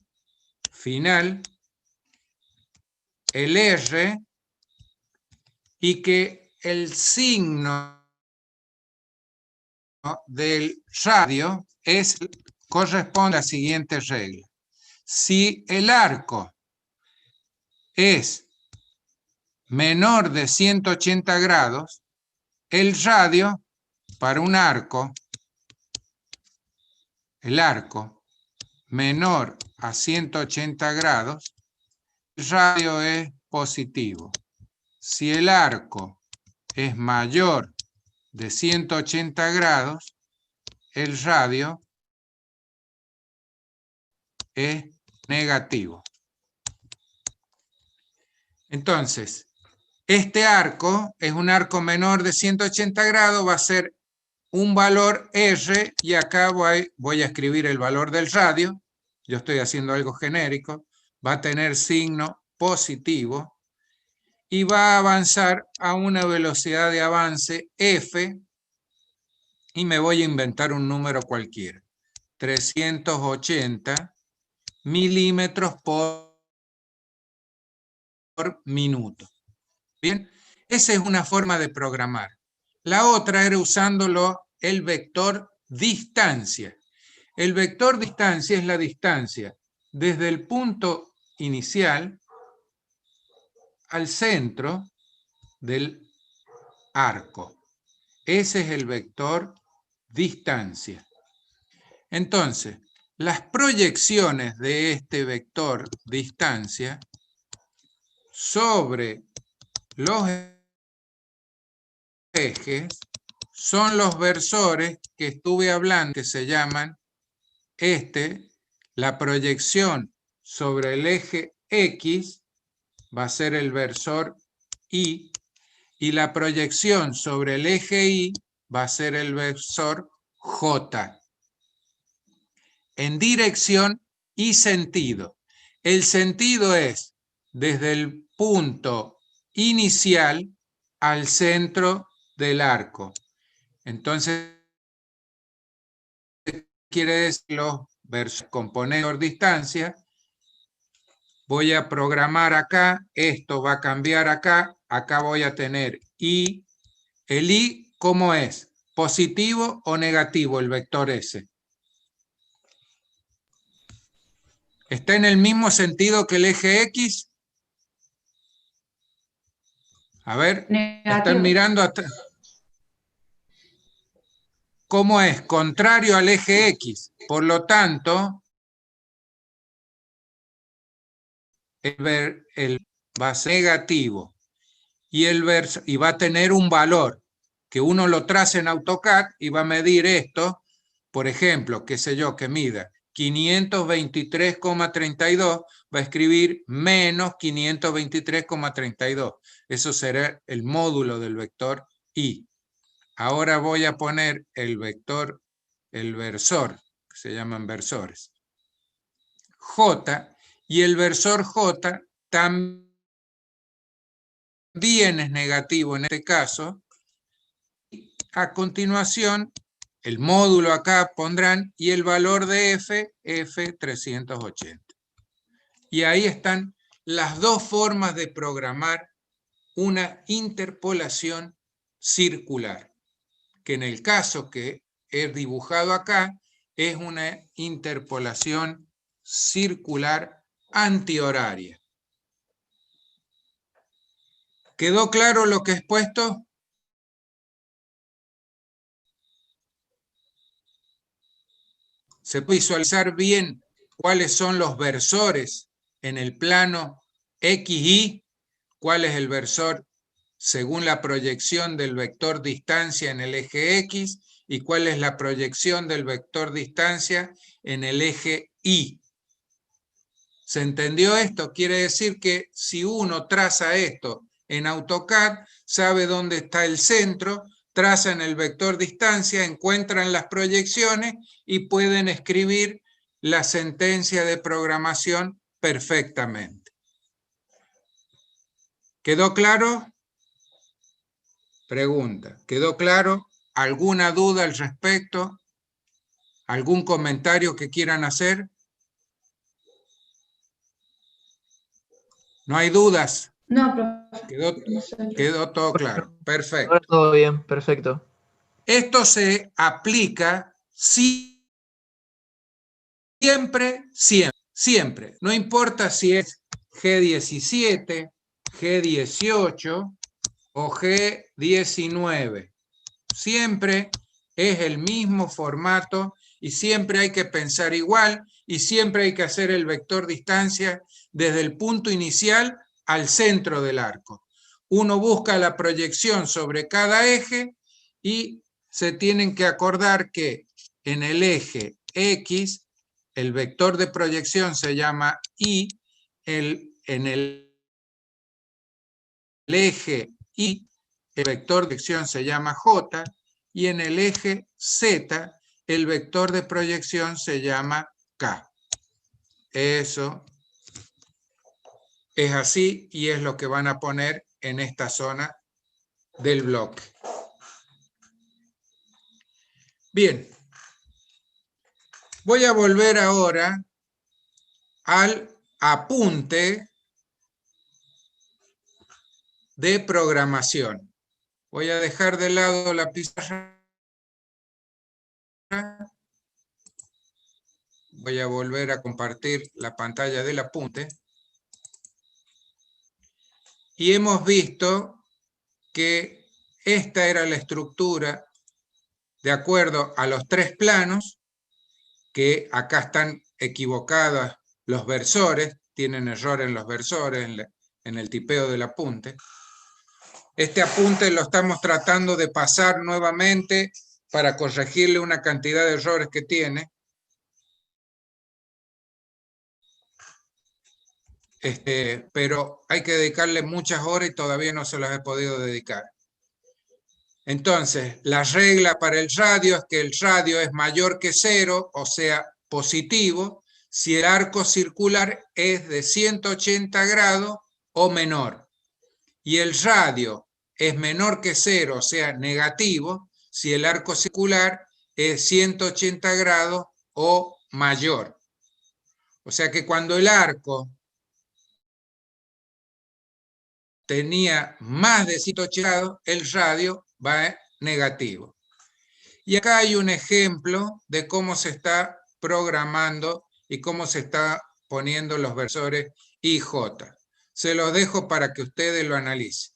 final, el R, y que el signo del radio corresponde a la siguiente regla. Si el arco es menor de 180 grados, el radio para un arco, el arco menor a 180 grados, el radio es positivo. Si el arco es mayor de 180 grados, el radio es negativo. Entonces, este arco es un arco menor de 180 grados, va a ser un valor R, y acá voy a escribir el valor del radio. Yo estoy haciendo algo genérico. Va a tener signo positivo y va a avanzar a una velocidad de avance F, y me voy a inventar un número cualquiera. 380 milímetros por minuto. Bien, esa es una forma de programar. La otra era usándolo el vector distancia. El vector distancia es la distancia desde el punto inicial al centro del arco. Ese es el vector distancia. Entonces, las proyecciones de este vector distancia sobre los ejes son los versores que estuve hablando, que se llaman la proyección sobre el eje X va a ser el versor Y, y la proyección sobre el eje Y va a ser el versor J. En dirección y sentido. El sentido es desde el punto inicial al centro del arco. Entonces, quiere decir los componentes por distancia. Voy a programar acá, esto va a cambiar acá, acá voy a tener I. ¿El I cómo es? ¿Positivo o negativo el vector S? ¿Está en el mismo sentido que el eje X? A ver, negativo. Están mirando atrás. ¿Cómo es? Contrario al eje X. Por lo tanto, el va a ser negativo y va a tener un valor que uno lo traza en AutoCAD y va a medir esto, por ejemplo, qué sé yo, que mida 523,32, va a escribir menos 523,32. Eso será el módulo del vector Y. Ahora voy a poner el vector, el versor, que se llaman versores, J, y el versor J también es negativo en este caso. A continuación, el módulo acá pondrán, y el valor de F, F380. Y ahí están las dos formas de programar una interpolación circular, que en el caso que he dibujado acá es una interpolación circular antihoraria. ¿Quedó claro lo que he expuesto? ¿Se puede visualizar bien cuáles son los versores en el plano XY? ¿Cuál es el versor según la proyección del vector distancia en el eje X? ¿Y cuál es la proyección del vector distancia en el eje Y? ¿Se entendió esto? Quiere decir que si uno traza esto en AutoCAD, sabe dónde está el centro, trazan el vector distancia, encuentran las proyecciones y pueden escribir la sentencia de programación perfectamente. ¿Quedó claro? Pregunta. ¿Quedó claro? ¿Alguna duda al respecto? ¿Algún comentario que quieran hacer? ¿No hay dudas? No, profe. Quedó todo claro. Perfecto. Ahora todo bien, perfecto. Esto se aplica siempre. No importa si es G17, G18 o G19. Siempre es el mismo formato y siempre hay que pensar igual y siempre hay que hacer el vector distancia desde el punto inicial al centro del arco. Uno busca la proyección sobre cada eje y se tienen que acordar que en el eje X el vector de proyección se llama Y, en el eje Y el vector de proyección se llama J y en el eje Z el vector de proyección se llama K. Eso es así y es lo que van a poner en esta zona del bloque. Bien, voy a volver ahora al apunte de programación. Voy a dejar de lado la pizarra. Voy a volver a compartir la pantalla del apunte. Y hemos visto que esta era la estructura de acuerdo a los tres planos, que acá están equivocados los versores, tienen error en los versores, en el tipeo del apunte. Este apunte lo estamos tratando de pasar nuevamente para corregirle una cantidad de errores que tiene. Pero hay que dedicarle muchas horas y todavía no se las he podido dedicar. Entonces, la regla para el radio es que el radio es mayor que 0, o sea, positivo, si el arco circular es de 180 grados o menor. Y el radio es menor que 0, o sea, negativo, si el arco circular es 180 grados o mayor. O sea que cuando el arco tenía más de 180 grados, el radio va negativo. Y acá hay un ejemplo de cómo se está programando y cómo se está poniendo los versores I, J. Se los dejo para que ustedes lo analicen.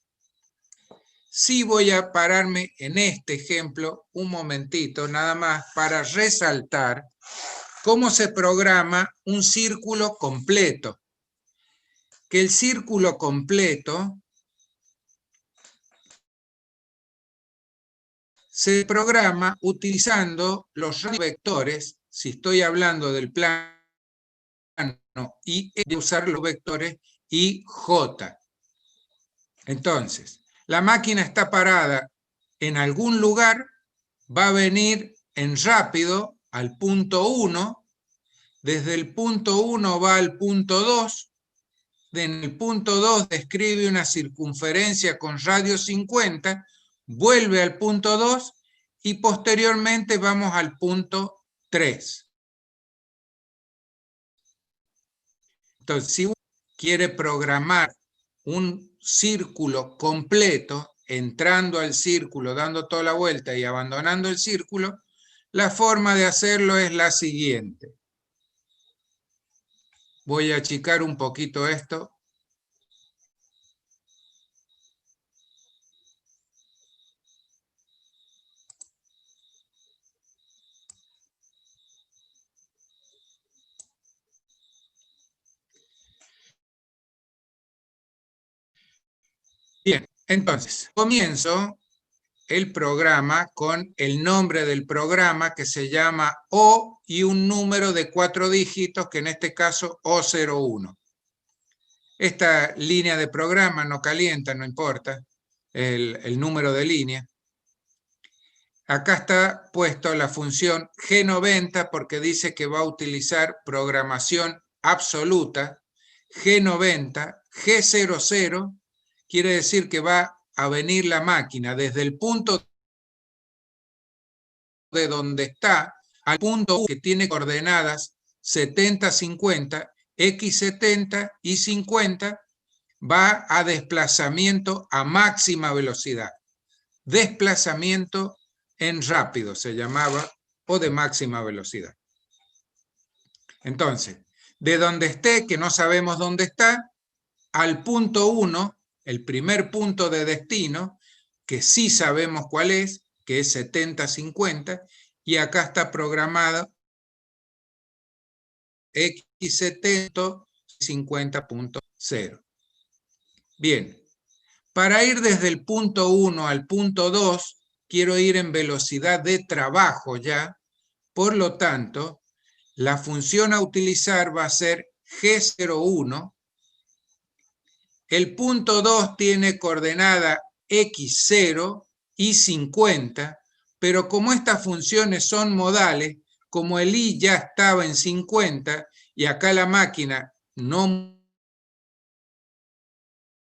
Sí voy a pararme en este ejemplo un momentito, nada más para resaltar cómo se programa un círculo completo. Que el círculo completo se programa utilizando los vectores. Si estoy hablando del plano I, de usar los vectores I, J. Entonces, la máquina está parada en algún lugar, va a venir en rápido al punto 1, desde el punto 1 va al punto 2, en el punto 2 describe una circunferencia con radio 50, vuelve al punto 2 y posteriormente vamos al punto 3. Entonces, si quiere programar un círculo completo, entrando al círculo, dando toda la vuelta y abandonando el círculo, la forma de hacerlo es la siguiente. Voy a achicar un poquito esto. Bien, entonces, comienzo el programa con el nombre del programa que se llama O y un número de 4 dígitos, que en este caso O01. Esta línea de programa no calienta, no importa el número de línea. Acá está puesto la función G90 porque dice que va a utilizar programación absoluta. G90, G00 quiere decir que va a venir la máquina desde el punto de donde está al punto que tiene coordenadas 70, 50, X70 y 50, va a desplazamiento a máxima velocidad. Desplazamiento en rápido se llamaba, o de máxima velocidad. Entonces, de donde esté, que no sabemos dónde está, al punto 1, el primer punto de destino, que sí sabemos cuál es, que es 70-50, y acá está programado X70 50.0. Bien, para ir desde el punto 1 al punto 2, quiero ir en velocidad de trabajo ya, por lo tanto, la función a utilizar va a ser G01. El punto 2 tiene coordenada X0 y 50, pero como estas funciones son modales, como el I ya estaba en 50 y acá la máquina no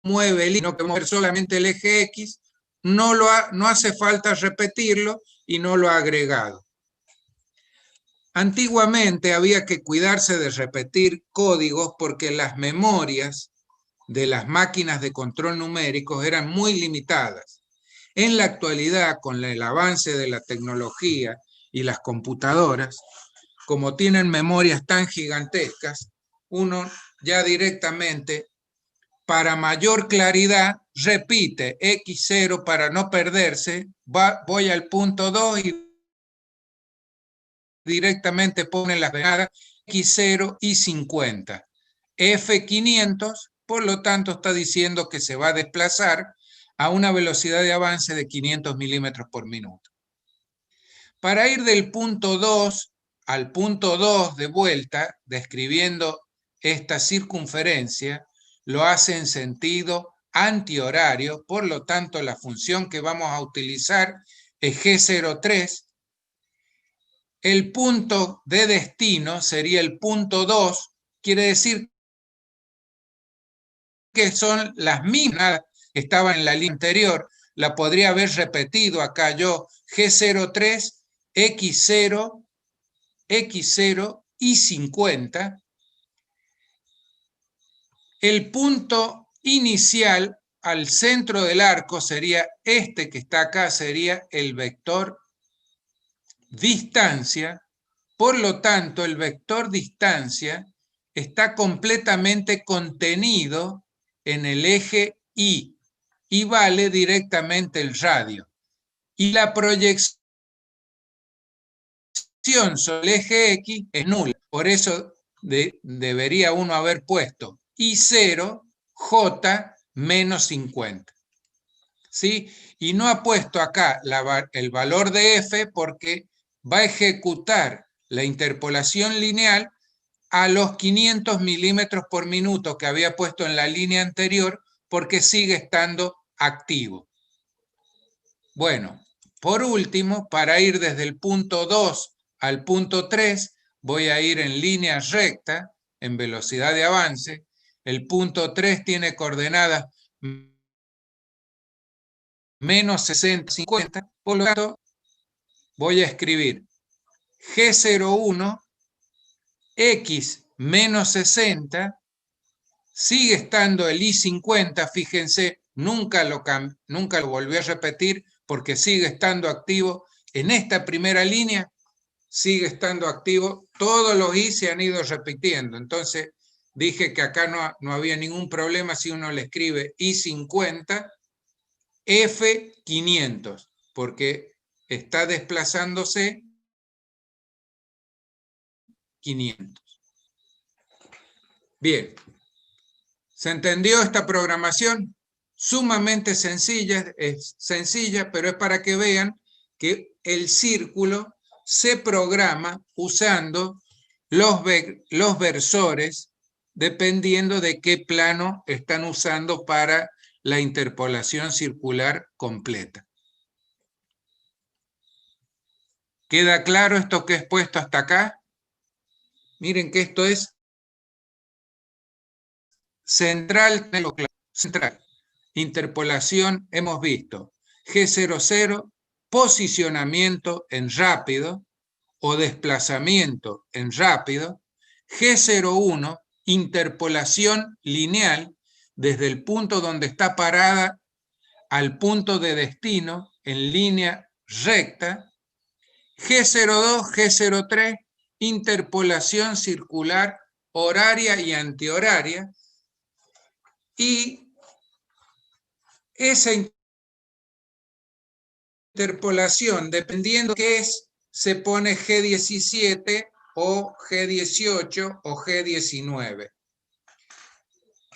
mueve el I, sino que mueve solamente el eje X, no hace falta repetirlo y no lo ha agregado. Antiguamente había que cuidarse de repetir códigos porque las memorias de las máquinas de control numéricos eran muy limitadas. En la actualidad, con el avance de la tecnología y las computadoras, como tienen memorias tan gigantescas, uno ya directamente, para mayor claridad, repite X0 para no perderse, voy al punto 2 y directamente pone las coordenadas X0 y 50. F500, por lo tanto, está diciendo que se va a desplazar a una velocidad de avance de 500 milímetros por minuto. Para ir del punto 2 al punto 2 de vuelta, describiendo esta circunferencia, lo hace en sentido antihorario, por lo tanto, la función que vamos a utilizar es G03. El punto de destino sería el punto 2, quiere decir que son las mismas que estaban en la línea anterior, la podría haber repetido acá yo, G03, X0, X0 y 50. El punto inicial al centro del arco sería este que está acá, sería el vector distancia. Por lo tanto, el vector distancia está completamente contenido en el eje Y y vale directamente el radio. Y la proyección sobre el eje X es nula. Por eso debería uno haber puesto I0, J, menos 50. ¿Sí? Y no ha puesto acá el valor de F porque va a ejecutar la interpolación lineal a los 500 milímetros por minuto que había puesto en la línea anterior porque sigue estando activo. Bueno, por último, para ir desde el punto 2 al punto 3, voy a ir en línea recta, en velocidad de avance. El punto 3 tiene coordenadas menos 60, 50, por lo tanto, voy a escribir G01, X menos 60, Sigue estando el I50, fíjense, nunca lo volví a repetir porque sigue estando activo. En esta primera línea sigue estando activo. Todos los I se han ido repitiendo. Entonces dije que acá no había ningún problema si uno le escribe I50, F500, porque está desplazándose 500. Bien. ¿Se entendió esta programación? Sumamente sencilla, es sencilla, pero es para que vean que el círculo se programa usando los versores dependiendo de qué plano están usando para la interpolación circular completa. ¿Queda claro esto que he expuesto hasta acá? Miren que esto es central, central. Interpolación hemos visto. G00, posicionamiento en rápido o desplazamiento en rápido. G01, interpolación lineal desde el punto donde está parada al punto de destino en línea recta. G02, G03, interpolación circular horaria y antihoraria. Y esa interpolación, dependiendo qué es, se pone G17 o G18 o G19.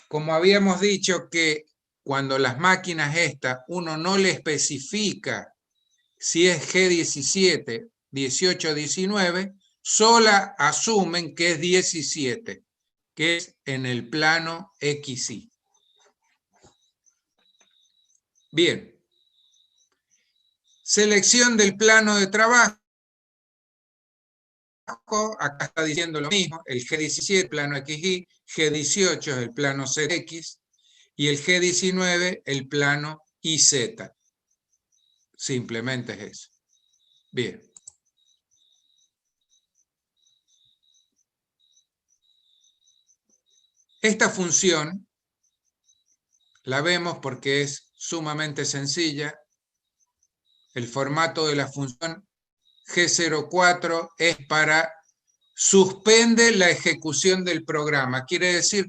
Como habíamos dicho que cuando las máquinas estas uno no le especifica si es G17, 18, 19, sola asumen que es 17, que es en el plano XY. Bien. Selección del plano de trabajo. Acá está diciendo lo mismo. El G17, plano XY, G18 es el plano ZX y el G19, el plano IZ. Simplemente es eso. Bien. Esta función la vemos porque es sumamente sencilla. El formato de la función G04 es para suspende la ejecución del programa. Quiere decir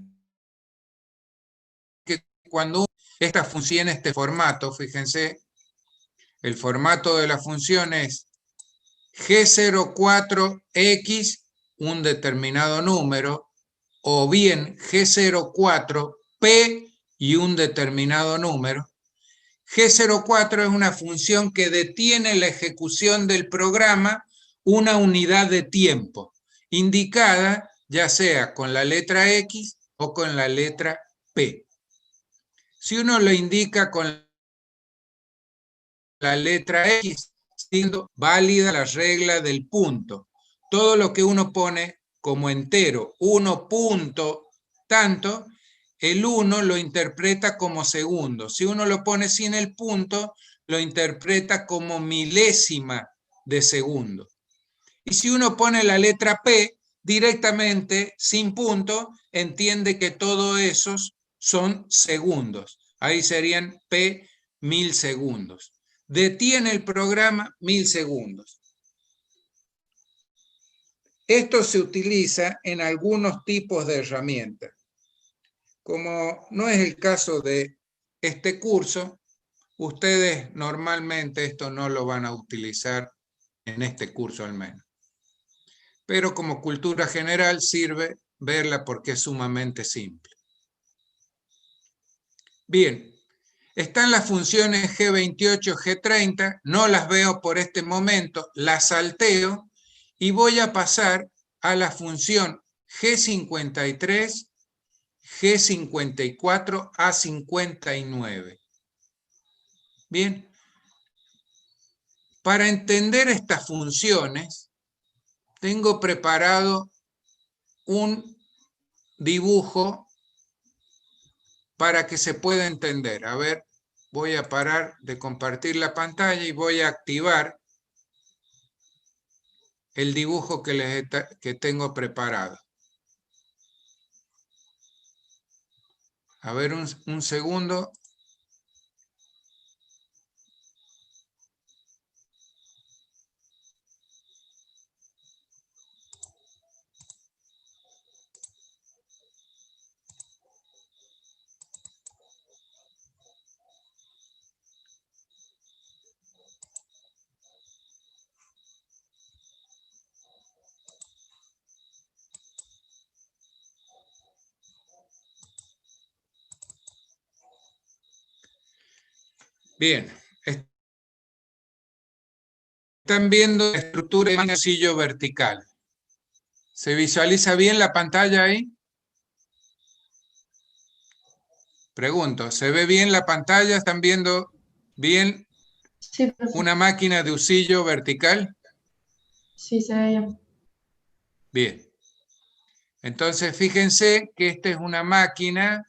que cuando esta función en este formato, fíjense, el formato de la función es G04X, un determinado número, o bien G04P y un determinado número. G04 es una función que detiene la ejecución del programa una unidad de tiempo, indicada ya sea con la letra X o con la letra P. Si uno lo indica con la letra X, siendo válida la regla del punto. Todo lo que uno pone como entero, 1 punto tanto, el 1 lo interpreta como segundo. Si uno lo pone sin el punto, lo interpreta como milésima de segundo. Y si uno pone la letra P directamente, sin punto, entiende que todos esos son segundos. Ahí serían P 1000 segundos. Detiene el programa 1000 segundos. Esto se utiliza en algunos tipos de herramientas. Como no es el caso de este curso, ustedes normalmente esto no lo van a utilizar en este curso al menos. Pero como cultura general sirve verla porque es sumamente simple. Bien, están las funciones G28, G30, no las veo por este momento, las salteo y voy a pasar a la función G53, G54 a 59. Bien, para entender estas funciones, tengo preparado un dibujo para que se pueda entender. A ver, voy a parar de compartir la pantalla y voy a activar el dibujo que tengo preparado. A ver, un segundo. Bien. Están viendo la estructura de un lucillo vertical. ¿Se visualiza bien la pantalla ahí? Pregunto, ¿se ve bien la pantalla? ¿Están viendo bien Sí, profe. una máquina de husillo vertical? Sí, se ve bien. Bien. Entonces, fíjense que esta es una máquina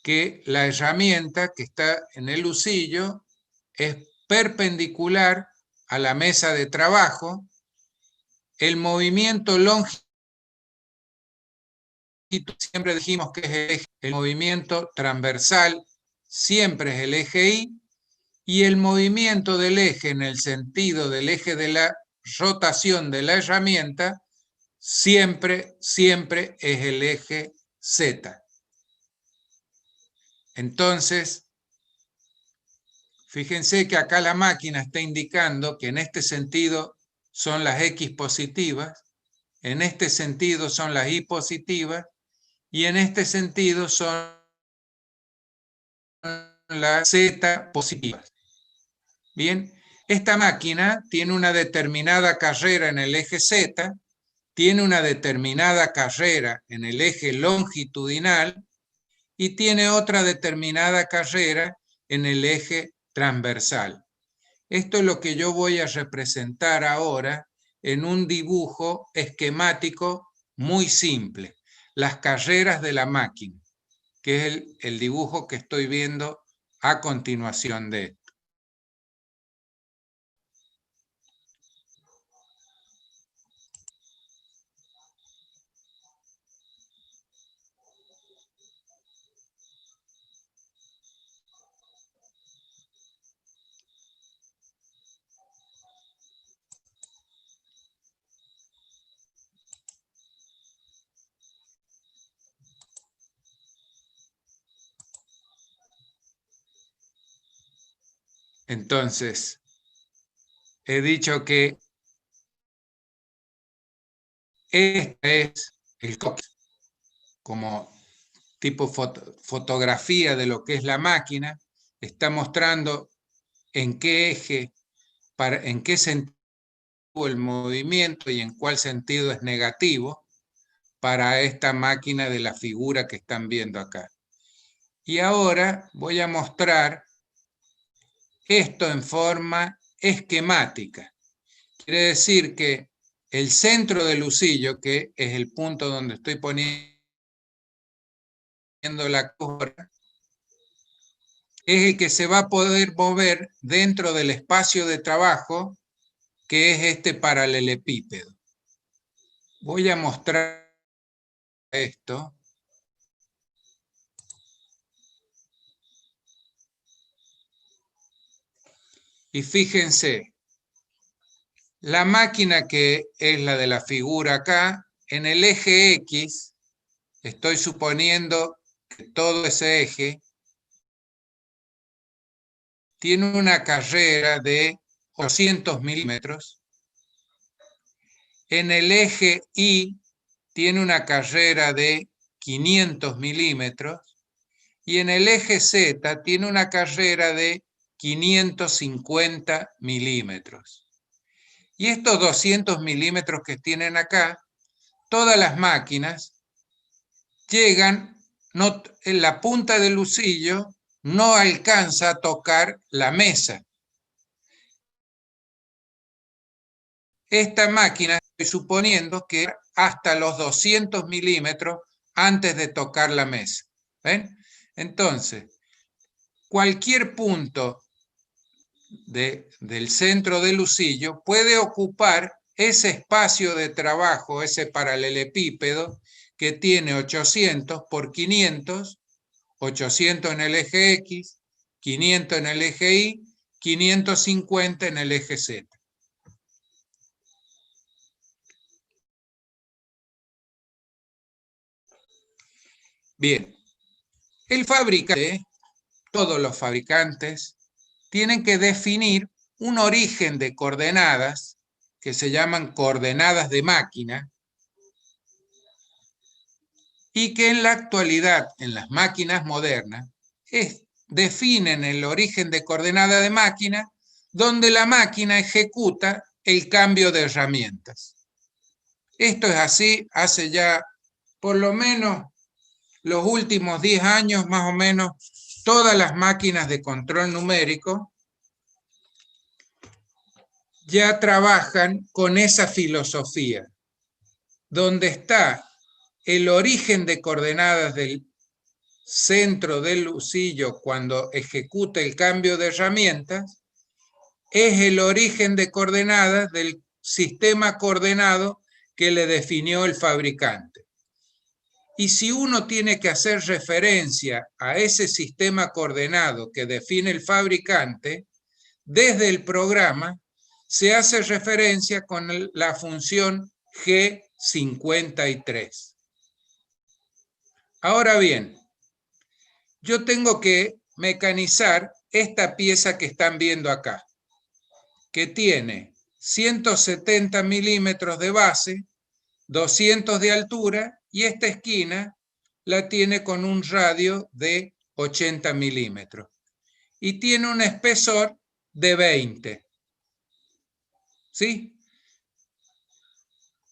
que la herramienta que está en el husillo es perpendicular a la mesa de trabajo. El movimiento longitudinal, siempre dijimos que es el eje. El movimiento transversal siempre es el eje Y, y el movimiento del eje en el sentido del eje de la rotación de la herramienta siempre es el eje Z. Entonces, fíjense que acá la máquina está indicando que en este sentido son las X positivas, en este sentido son las Y positivas, y en este sentido son las Z positivas. Bien, esta máquina tiene una determinada carrera en el eje Z, tiene una determinada carrera en el eje longitudinal y tiene otra determinada carrera en el eje transversal. Esto es lo que yo voy a representar ahora en un dibujo esquemático muy simple. Las carreras de la máquina, que es el dibujo que estoy viendo a continuación de esto. Entonces, he dicho que este es el coxis, como tipo fotografía de lo que es la máquina, está mostrando en qué eje, en qué sentido el movimiento y en cuál sentido es negativo para esta máquina de la figura que están viendo acá. Y ahora voy a mostrar esto en forma esquemática. Quiere decir que el centro del husillo, que es el punto donde estoy poniendo la cobra, es el que se va a poder mover dentro del espacio de trabajo, que es este paralelepípedo. Voy a mostrar esto. Y fíjense, la máquina que es la de la figura acá, en el eje X, estoy suponiendo que todo ese eje tiene una carrera de 800 milímetros. En el eje Y tiene una carrera de 500 milímetros. Y en el eje Z tiene una carrera de 550 milímetros. Y estos 200 milímetros que tienen acá, todas las máquinas llegan, en la punta del husillo no alcanza a tocar la mesa. Esta máquina, estoy suponiendo que hasta los 200 milímetros antes de tocar la mesa. ¿Ven? Entonces, cualquier punto del centro del husillo puede ocupar ese espacio de trabajo, ese paralelepípedo que tiene 800 por 500, 800 en el eje X, 500 en el eje Y, 550 en el eje Z. Bien, el fabricante, todos los fabricantes, tienen que definir un origen de coordenadas que se llaman coordenadas de máquina y que en la actualidad, en las máquinas modernas, definen el origen de coordenada de máquina donde la máquina ejecuta el cambio de herramientas. Esto es así hace ya por lo menos los últimos 10 años, más o menos, todas las máquinas de control numérico ya trabajan con esa filosofía, donde está el origen de coordenadas del centro del lucillo cuando ejecuta el cambio de herramientas, es el origen de coordenadas del sistema coordenado que le definió el fabricante. Y si uno tiene que hacer referencia a ese sistema coordenado que define el fabricante, desde el programa se hace referencia con la función G53. Ahora bien, yo tengo que mecanizar esta pieza que están viendo acá, que tiene 170 milímetros de base, 200 de altura, y esta esquina la tiene con un radio de 80 milímetros. Y tiene un espesor de 20. ¿Sí?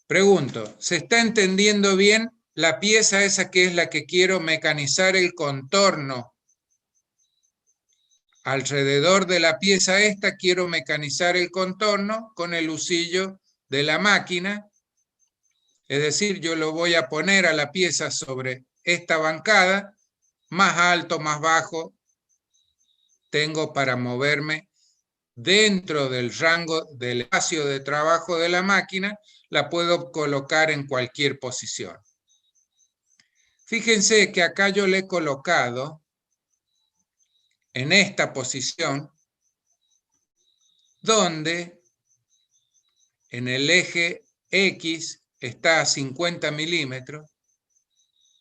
Pregunto, ¿se está entendiendo bien la pieza esa que es la que quiero mecanizar el contorno? Alrededor de la pieza esta quiero mecanizar el contorno con el lucillo de la máquina. Es decir, yo lo voy a poner a la pieza sobre esta bancada, más alto, más bajo, tengo para moverme dentro del rango del espacio de trabajo de la máquina, la puedo colocar en cualquier posición. Fíjense que acá yo le he colocado en esta posición, donde en el eje X está a 50 milímetros,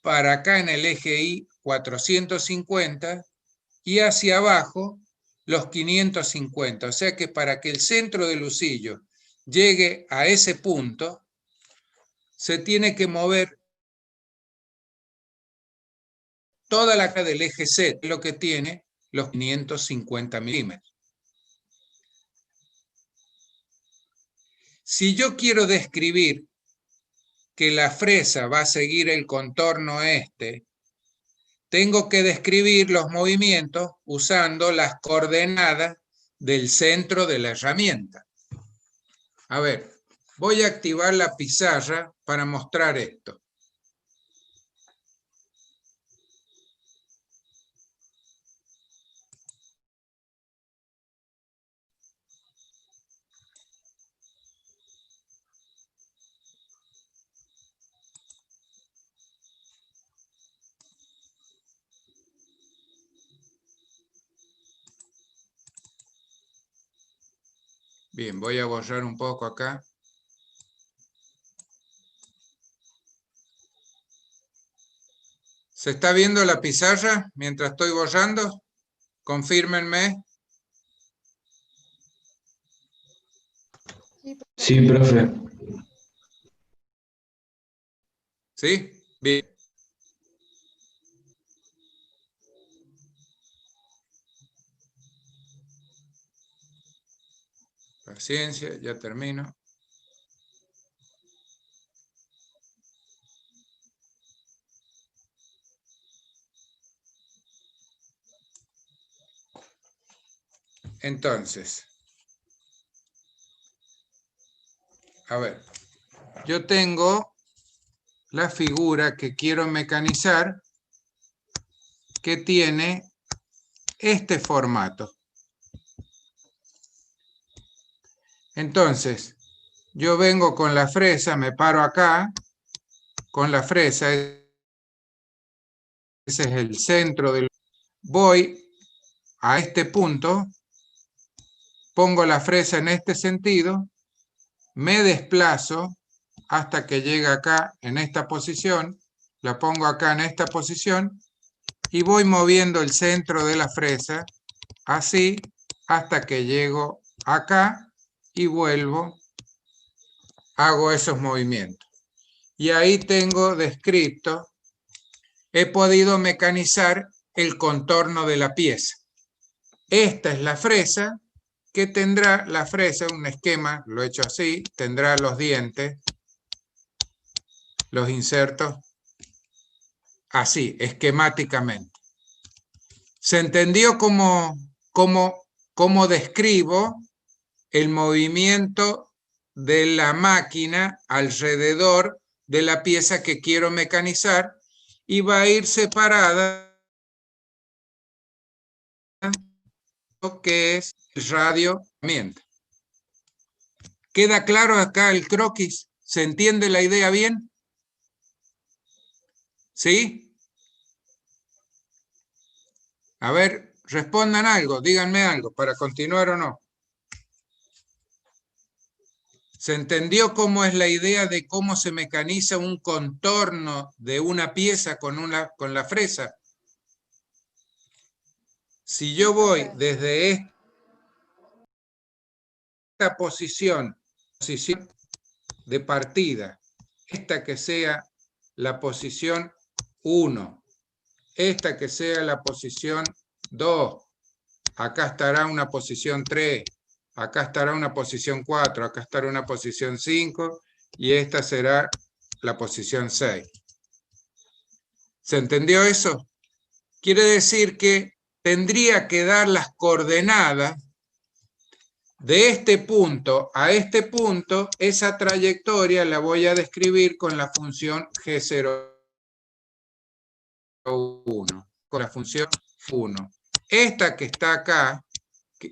para acá en el eje Y 450 y hacia abajo los 550. O sea que para que el centro del lucillo llegue a ese punto, se tiene que mover toda la cara del eje Z, lo que tiene los 550 milímetros. Si yo quiero describir que la fresa va a seguir el contorno este, tengo que describir los movimientos usando las coordenadas del centro de la herramienta. A ver, voy a activar la pizarra para mostrar esto. Bien, voy a borrar un poco acá. ¿Se está viendo la pizarra mientras estoy borrando? Confírmenme. Sí, profe. ¿Sí? Bien. Paciencia, ya termino. Entonces, a ver, yo tengo la figura que quiero mecanizar que tiene este formato. Entonces, yo vengo con la fresa, me paro acá, con la fresa, es ese es el centro del... Voy a este punto, pongo la fresa en este sentido, me desplazo hasta que llega acá en esta posición, la pongo acá en esta posición y voy moviendo el centro de la fresa así hasta que llego acá y vuelvo, hago esos movimientos. Y ahí tengo descrito, he podido mecanizar el contorno de la pieza. Esta es la fresa que tendrá la fresa, un esquema, lo he hecho así, tendrá los dientes, los insertos, así, esquemáticamente. ¿Se entendió cómo describo el movimiento de la máquina alrededor de la pieza que quiero mecanizar? Y va a ir separada lo que es el radio herramienta. ¿Queda claro acá el croquis? ¿Se entiende la idea bien? ¿Sí? A ver, respondan algo, díganme algo, para continuar o no. ¿Se entendió cómo es la idea de cómo se mecaniza un contorno de una pieza con la fresa? Si yo voy desde esta posición de partida, esta que sea la posición 1, esta que sea la posición 2, acá estará una posición 3, acá estará una posición 4, acá estará una posición 5 y esta será la posición 6. ¿Se entendió eso? Quiere decir que tendría que dar las coordenadas de este punto a este punto. Esa trayectoria la voy a describir con la función G01, con la función 1. Esta que está acá, que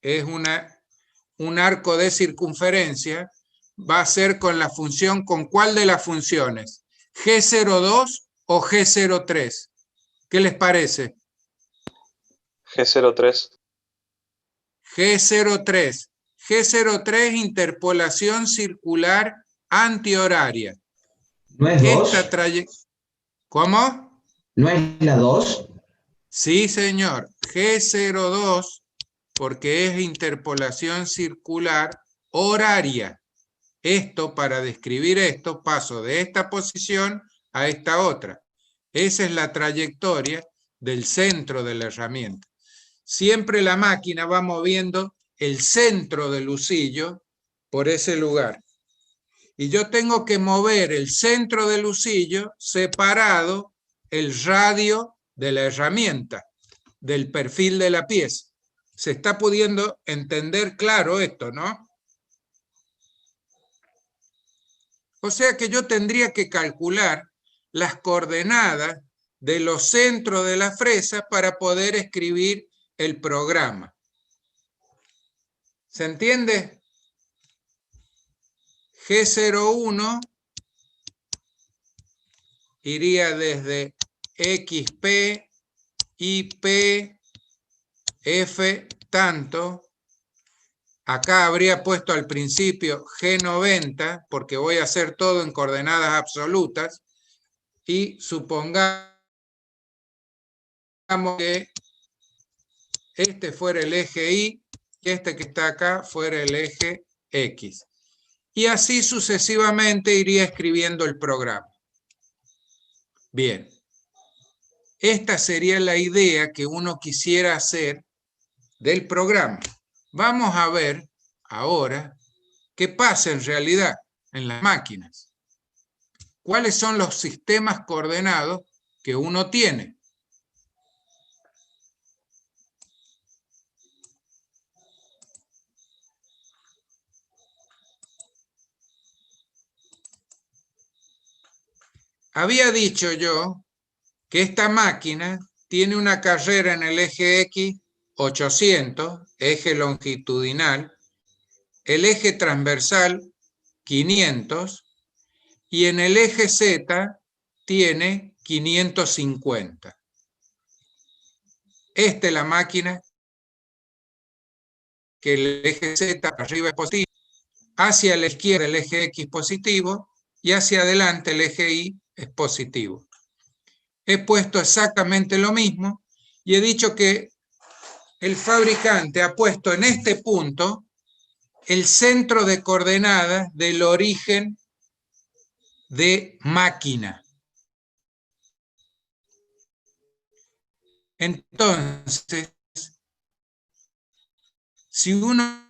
es un arco de circunferencia, va a ser con la función, ¿con cuál de las funciones? ¿G02 o G03? ¿Qué les parece? G03. G03. G03, interpolación circular antihoraria. ¿No es 2? ¿Cómo? ¿No es la 2? Sí, señor. G02, porque es interpolación circular horaria. Esto, para describir esto, paso de esta posición a esta otra. Esa es la trayectoria del centro de la herramienta. Siempre la máquina va moviendo el centro del husillo por ese lugar. Y yo tengo que mover el centro del husillo separado el radio de la herramienta, del perfil de la pieza. Se está pudiendo entender claro esto, ¿no? O sea que yo tendría que calcular las coordenadas de los centros de la fresa para poder escribir el programa. ¿Se entiende? G01 iría desde XP, IP, F tanto. Acá habría puesto al principio G90, porque voy a hacer todo en coordenadas absolutas. Y supongamos que este fuera el eje Y y este que está acá fuera el eje X. Y así sucesivamente iría escribiendo el programa. Bien. Esta sería la idea que uno quisiera hacer del programa. Vamos a ver ahora qué pasa en realidad en las máquinas. ¿Cuáles son los sistemas coordenados que uno tiene? Había dicho yo que esta máquina tiene una carrera en el eje X 800, eje longitudinal, el eje transversal 500 y en el eje Z tiene 550. Esta es la máquina que el eje Z arriba es positivo, hacia la izquierda el eje X positivo y hacia adelante el eje Y es positivo. He puesto exactamente lo mismo y he dicho que el fabricante ha puesto en este punto el centro de coordenadas del origen de máquina. Entonces, si uno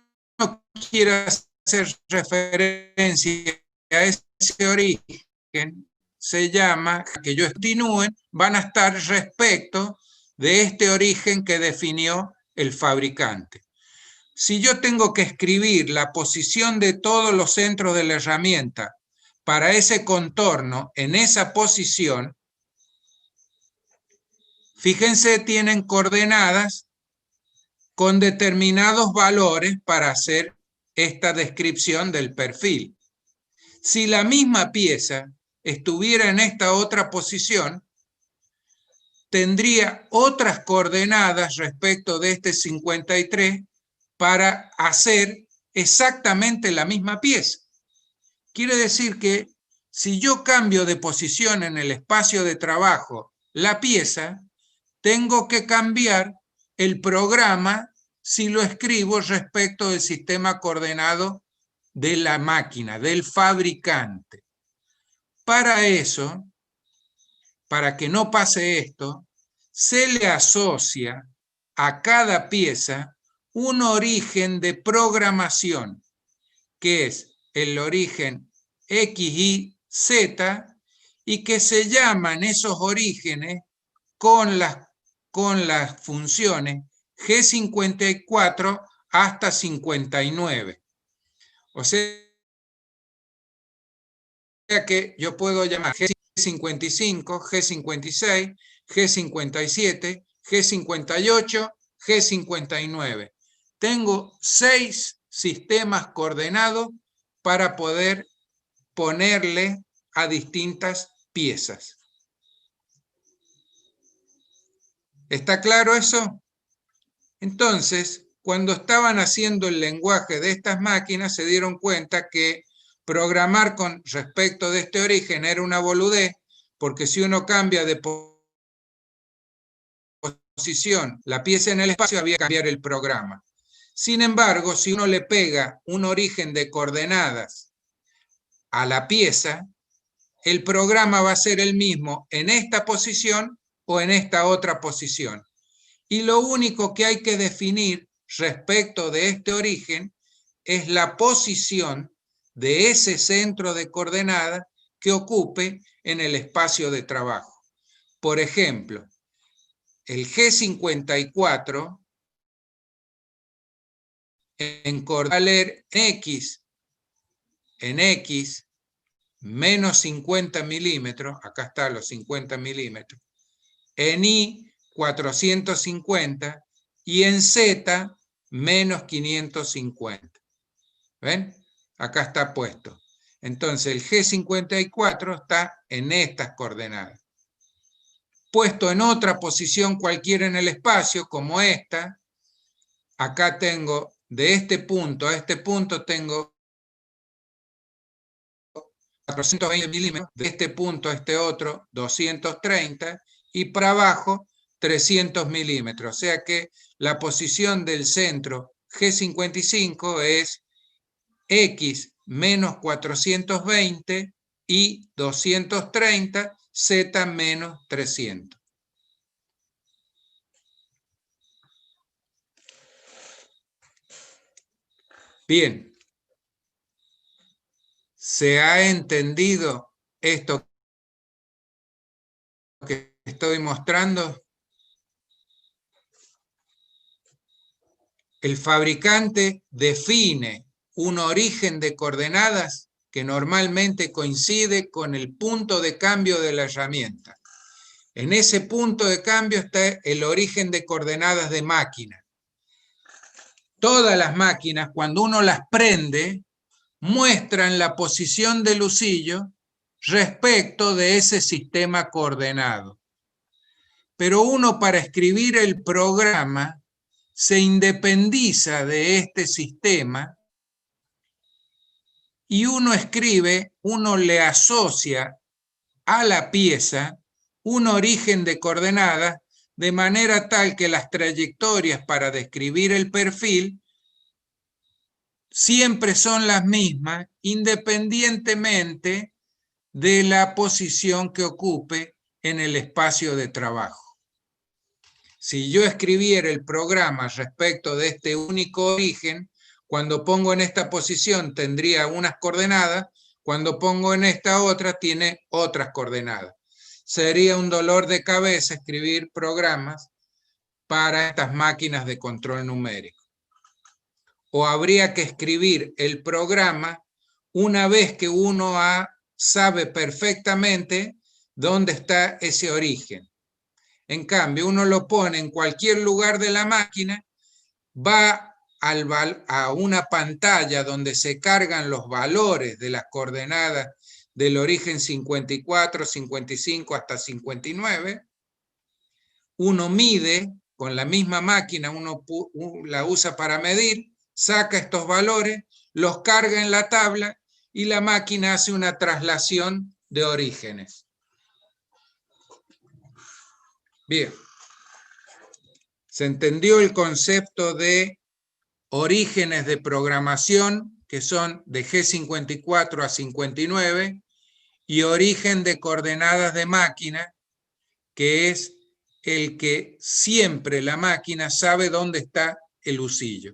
quiere hacer referencia a ese origen, se llama, que ellos continúen, van a estar respecto de este origen que definió el fabricante. Si yo tengo que escribir la posición de todos los centros de la herramienta para ese contorno en esa posición, fíjense, tienen coordenadas con determinados valores para hacer esta descripción del perfil. Si la misma pieza estuviera en esta otra posición, tendría otras coordenadas respecto de este 53 para hacer exactamente la misma pieza. Quiere decir que si yo cambio de posición en el espacio de trabajo la pieza, tengo que cambiar el programa si lo escribo respecto del sistema coordenado de la máquina, del fabricante. Para eso, para que no pase esto, se le asocia a cada pieza un origen de programación, que es el origen X, Y, Z, y que se llaman esos orígenes con las funciones G54 hasta 59. O sea que yo puedo llamar G55, G56, G57, G58, G59. Tengo 6 sistemas coordenados para poder ponerle a distintas piezas. ¿Está claro eso? Entonces, cuando estaban haciendo el lenguaje de estas máquinas, se dieron cuenta que programar con respecto de este origen era una boludez, porque si uno cambia de posición la pieza en el espacio, había que cambiar el programa. Sin embargo, si uno le pega un origen de coordenadas a la pieza, el programa va a ser el mismo en esta posición o en esta otra posición. Y lo único que hay que definir respecto de este origen es la posición de ese centro de coordenadas que ocupe en el espacio de trabajo. Por ejemplo, el G54 en coordenadas en X menos 50 milímetros, acá están los 50 milímetros, en Y 450 y en Z menos 550. ¿Ven? Acá está puesto. Entonces el G54 está en estas coordenadas. Puesto en otra posición cualquiera en el espacio, como esta, acá tengo de este punto a este punto tengo 420 milímetros, de este punto a este otro 230 y para abajo 300 milímetros. O sea que la posición del centro G55 es X menos 420 y 230, Z menos 300. Bien. ¿Se ha entendido esto que estoy mostrando? El fabricante define un origen de coordenadas que normalmente coincide con el punto de cambio de la herramienta. En ese punto de cambio está el origen de coordenadas de máquina. Todas las máquinas, cuando uno las prende, muestran la posición del husillo respecto de ese sistema coordenado. Pero uno, para escribir el programa, se independiza de este sistema y uno escribe, uno le asocia a la pieza un origen de coordenadas de manera tal que las trayectorias para describir el perfil siempre son las mismas, independientemente de la posición que ocupe en el espacio de trabajo. Si yo escribiera el programa respecto de este único origen, cuando pongo en esta posición tendría unas coordenadas, cuando pongo en esta otra tiene otras coordenadas. Sería un dolor de cabeza escribir programas para estas máquinas de control numérico. O habría que escribir el programa una vez que uno sabe perfectamente dónde está ese origen. En cambio, uno lo pone en cualquier lugar de la máquina, va a una pantalla donde se cargan los valores de las coordenadas del origen 54, 55 hasta 59. Uno mide con la misma máquina, uno la usa para medir, saca estos valores, los carga en la tabla y la máquina hace una traslación de orígenes. Bien. ¿Se entendió el concepto de orígenes de programación, que son de G54 a 59, y origen de coordenadas de máquina, que es el que siempre la máquina sabe dónde está el usillo?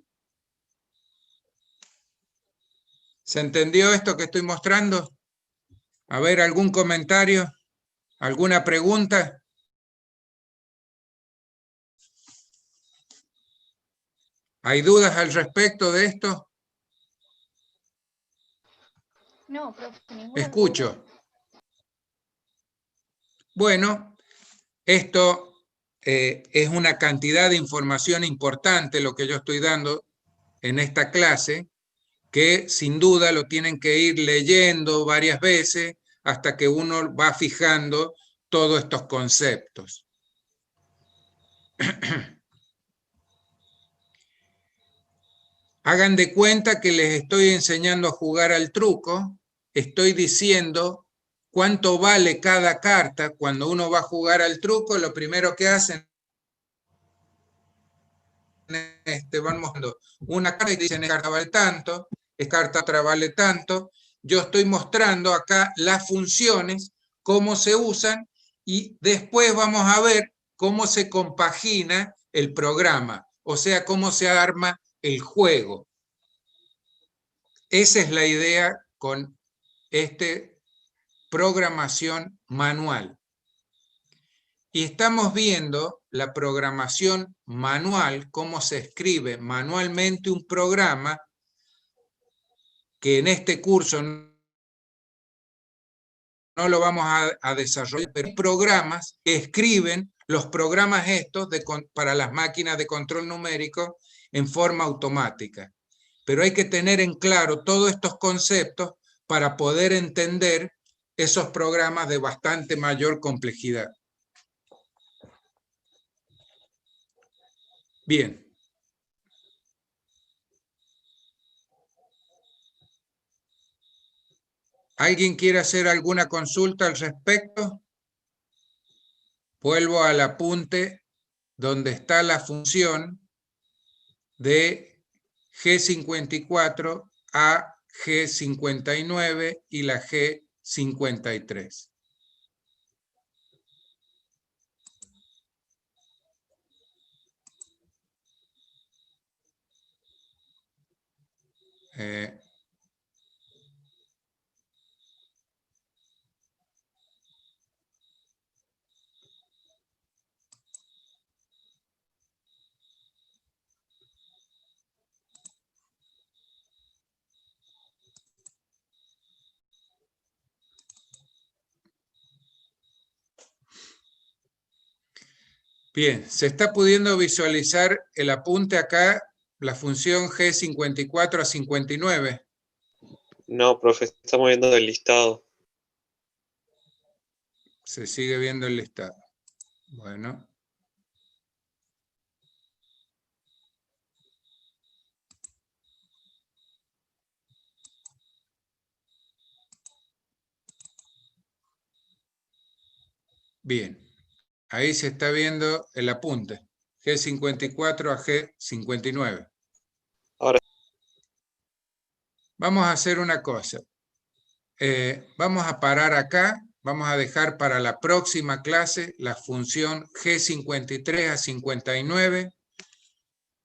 ¿Se entendió esto que estoy mostrando? A ver, ¿algún comentario? ¿Alguna pregunta? ¿Hay dudas al respecto de esto? No, profe, ninguna. Escucho. Bueno, esto es una cantidad de información importante lo que yo estoy dando en esta clase, que sin duda lo tienen que ir leyendo varias veces hasta que uno va fijando todos estos conceptos. Hagan de cuenta que les estoy enseñando a jugar al truco, estoy diciendo cuánto vale cada carta. Cuando uno va a jugar al truco, lo primero que hacen van mostrando una carta y dicen: esta carta vale tanto, esta carta otra vale tanto. Yo estoy mostrando acá las funciones, cómo se usan, y después vamos a ver cómo se compagina el programa, o sea, cómo se arma el juego. Esa es la idea con este programación manual. Y estamos viendo la programación manual, cómo se escribe manualmente un programa, que en este curso no lo vamos a desarrollar, pero hay programas que escriben los programas estos para las máquinas de control numérico en forma automática. Pero hay que tener en claro todos estos conceptos para poder entender esos programas de bastante mayor complejidad. Bien. ¿Alguien quiere hacer alguna consulta al respecto? Vuelvo al apunte donde está la función de G54 a G59 y la G53. Bien, ¿se está pudiendo visualizar el apunte acá, la función G54 a 59? No, profe, estamos viendo el listado. Se sigue viendo el listado. Bueno. Bien. Ahí se está viendo el apunte. G54 a G59. Ahora. Vamos a hacer una cosa. Vamos a parar acá. Vamos a dejar para la próxima clase la función G53 a 59.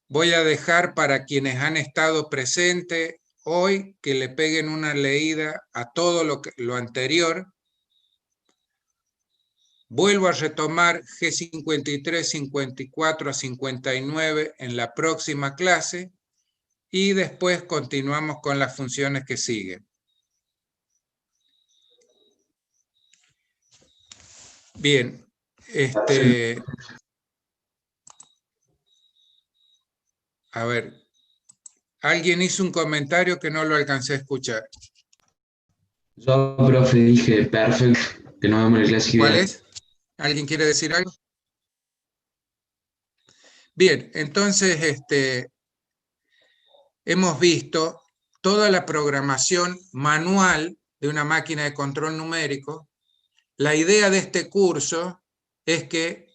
Voy a dejar para quienes han estado presentes hoy que le peguen una leída a todo lo anterior. Vuelvo a retomar G53, 54 a 59 en la próxima clase y después continuamos con las funciones que siguen. Bien, a ver, alguien hizo un comentario que no lo alcancé a escuchar. Yo, profe, dije perfecto, que nos vemos en la clase. ¿Cuál es? ¿Alguien quiere decir algo? Bien, entonces hemos visto toda la programación manual de una máquina de control numérico. La idea de este curso es que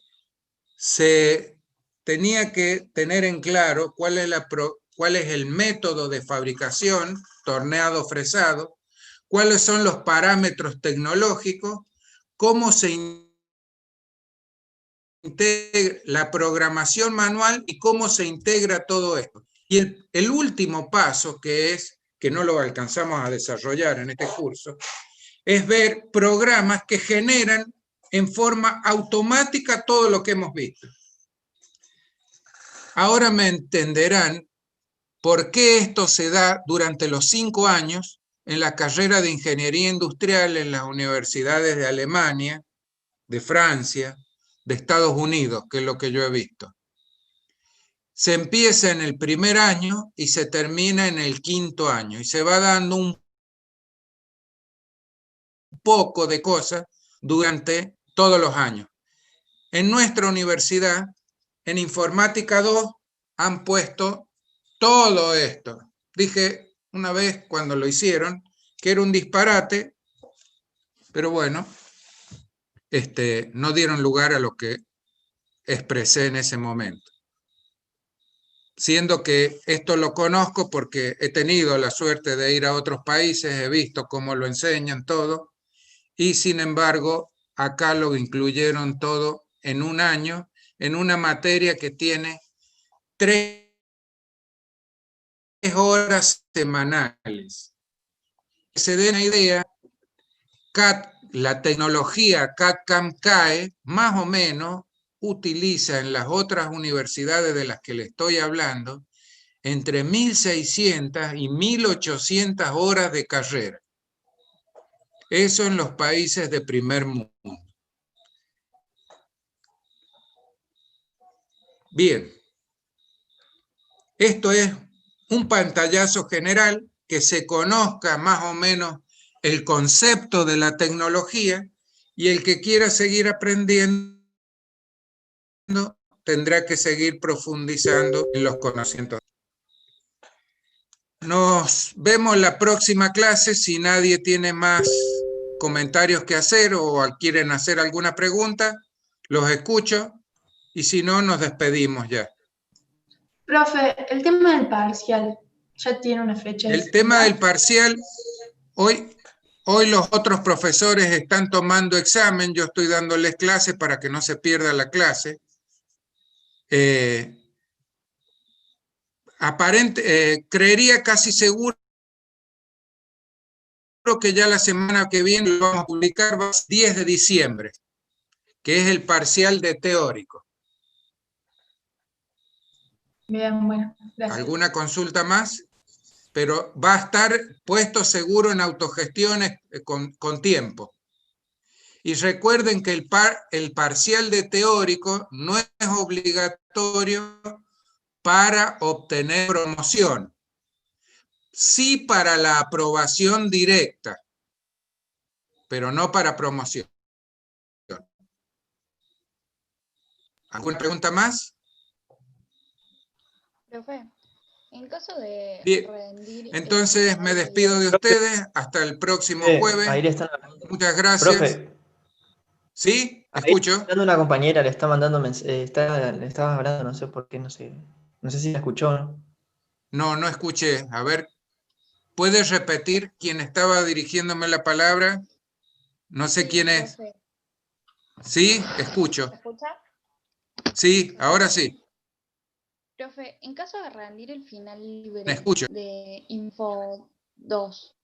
se tenía que tener en claro cuál es el método de fabricación, torneado fresado, cuáles son los parámetros tecnológicos, cómo se integra la programación manual y cómo se integra todo esto. Y el último paso, que no lo alcanzamos a desarrollar en este curso, es ver programas que generan en forma automática todo lo que hemos visto. Ahora me entenderán por qué esto se da durante los 5 años en la carrera de Ingeniería Industrial en las universidades de Alemania, de Francia, de Estados Unidos, que es lo que yo he visto. Se empieza en el primer año y se termina en el 5.º año, y se va dando un poco de cosas durante todos los años. En nuestra universidad, en Informática 2, han puesto todo esto. Dije una vez cuando lo hicieron que era un disparate, pero bueno, no dieron lugar a lo que expresé en ese momento. Siendo que esto lo conozco porque he tenido la suerte de ir a otros países, he visto cómo lo enseñan todo, y sin embargo, acá lo incluyeron todo en un año, en una materia que tiene 3 horas semanales. Que se den una idea, la tecnología CAD-CAM-CAE, más o menos, utiliza en las otras universidades de las que le estoy hablando entre 1.600 y 1.800 horas de carrera. Eso en los países de primer mundo. Bien, esto es un pantallazo general, que se conozca más o menos el concepto de la tecnología, y el que quiera seguir aprendiendo tendrá que seguir profundizando en los conocimientos. Nos vemos la próxima clase. Si nadie tiene más comentarios que hacer o quieren hacer alguna pregunta, los escucho, y si no, nos despedimos ya. Profe, el tema del parcial ya tiene una fecha. El tema del parcial, hoy los otros profesores están tomando examen, yo estoy dándoles clase para que no se pierda la clase. Creería casi seguro que ya la semana que viene lo vamos a publicar, va a ser 10 de diciembre, que es el parcial de teórico. Bien, bueno, gracias. ¿Alguna consulta más? Pero va a estar puesto seguro en autogestión con tiempo. Y recuerden que el parcial de teórico no es obligatorio para obtener promoción. Sí para la aprobación directa, pero no para promoción. ¿Alguna pregunta más? Profe, en caso de Bien. rendir... Entonces me despido de ustedes. Hasta el próximo jueves. Ahí le están... Muchas gracias. Profe, ¿Sí? ahí Escucho. está hablando una compañera, le está mandando le estaba hablando, no sé por qué, no sé si la escuchó o no. No, no escuché. A ver, ¿puedes repetir quién estaba dirigiéndome la palabra? No sé Sí, quién es. profe. Sí, escucho. ¿Me escucha? Sí, ahora sí. Profe, en caso de rendir el final Me libre escucho. de Info 2,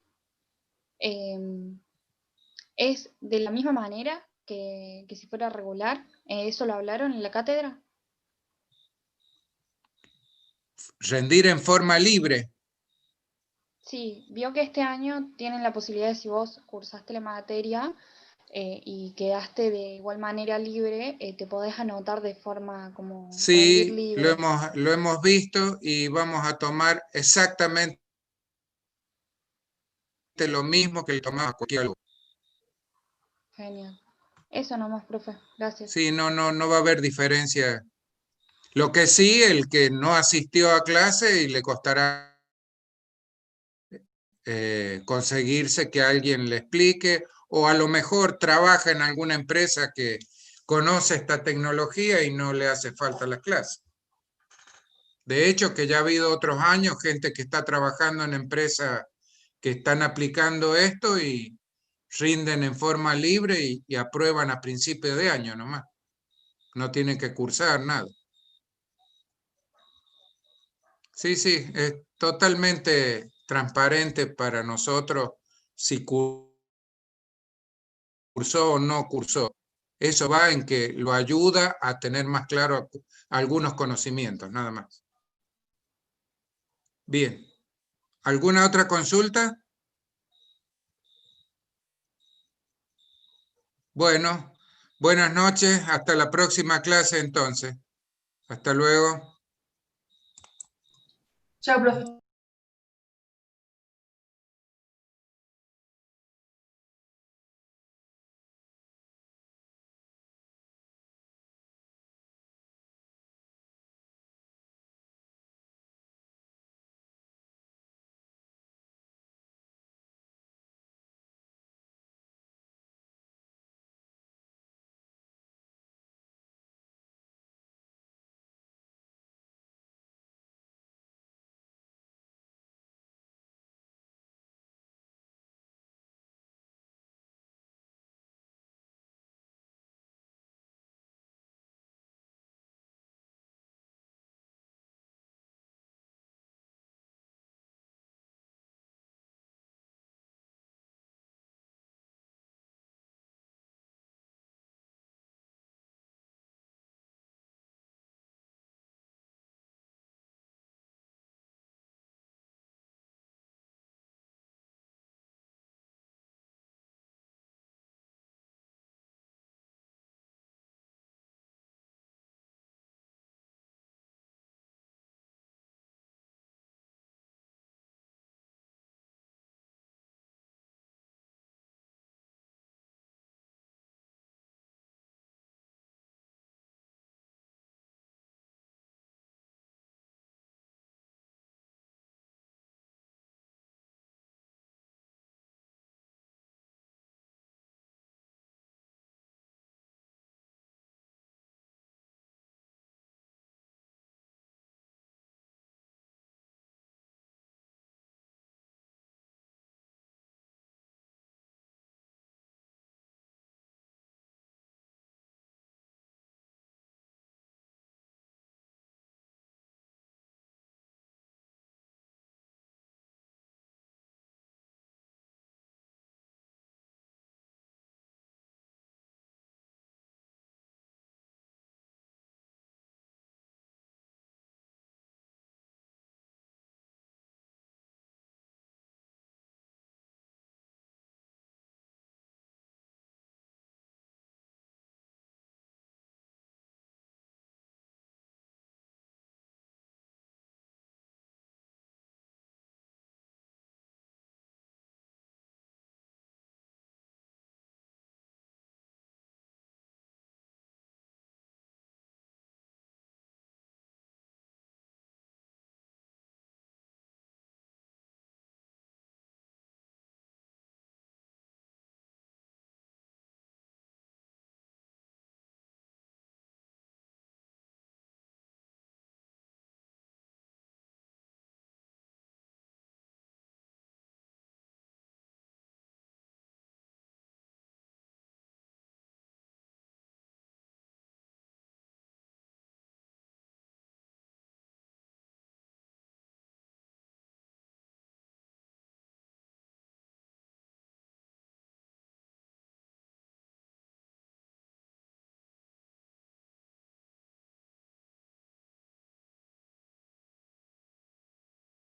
¿es de la misma manera que si fuera regular? ¿Eso lo hablaron en la cátedra? Rendir en forma libre. Sí, vio que este año tienen la posibilidad de, si vos cursaste la materia y quedaste de igual manera libre, te podés anotar de forma como rendir Sí, libre. lo hemos visto y vamos a tomar exactamente lo mismo que le tomaba cualquier alumno. Genial. Eso nomás, profe. Gracias. Sí, no va a haber diferencia. Lo que sí, el que no asistió a clase y le costará conseguirse que alguien le explique, o a lo mejor trabaja en alguna empresa que conoce esta tecnología y no le hace falta las clases. De hecho, que ya ha habido otros años, gente que está trabajando en empresas que están aplicando esto y rinden en forma libre y aprueban a principio de año nomás. No tienen que cursar nada. Sí, es totalmente transparente para nosotros si cursó o no cursó. Eso va en que lo ayuda a tener más claro algunos conocimientos, nada más. Bien. ¿Alguna otra consulta? Bueno, buenas noches. Hasta la próxima clase entonces. Hasta luego. Chao, profe.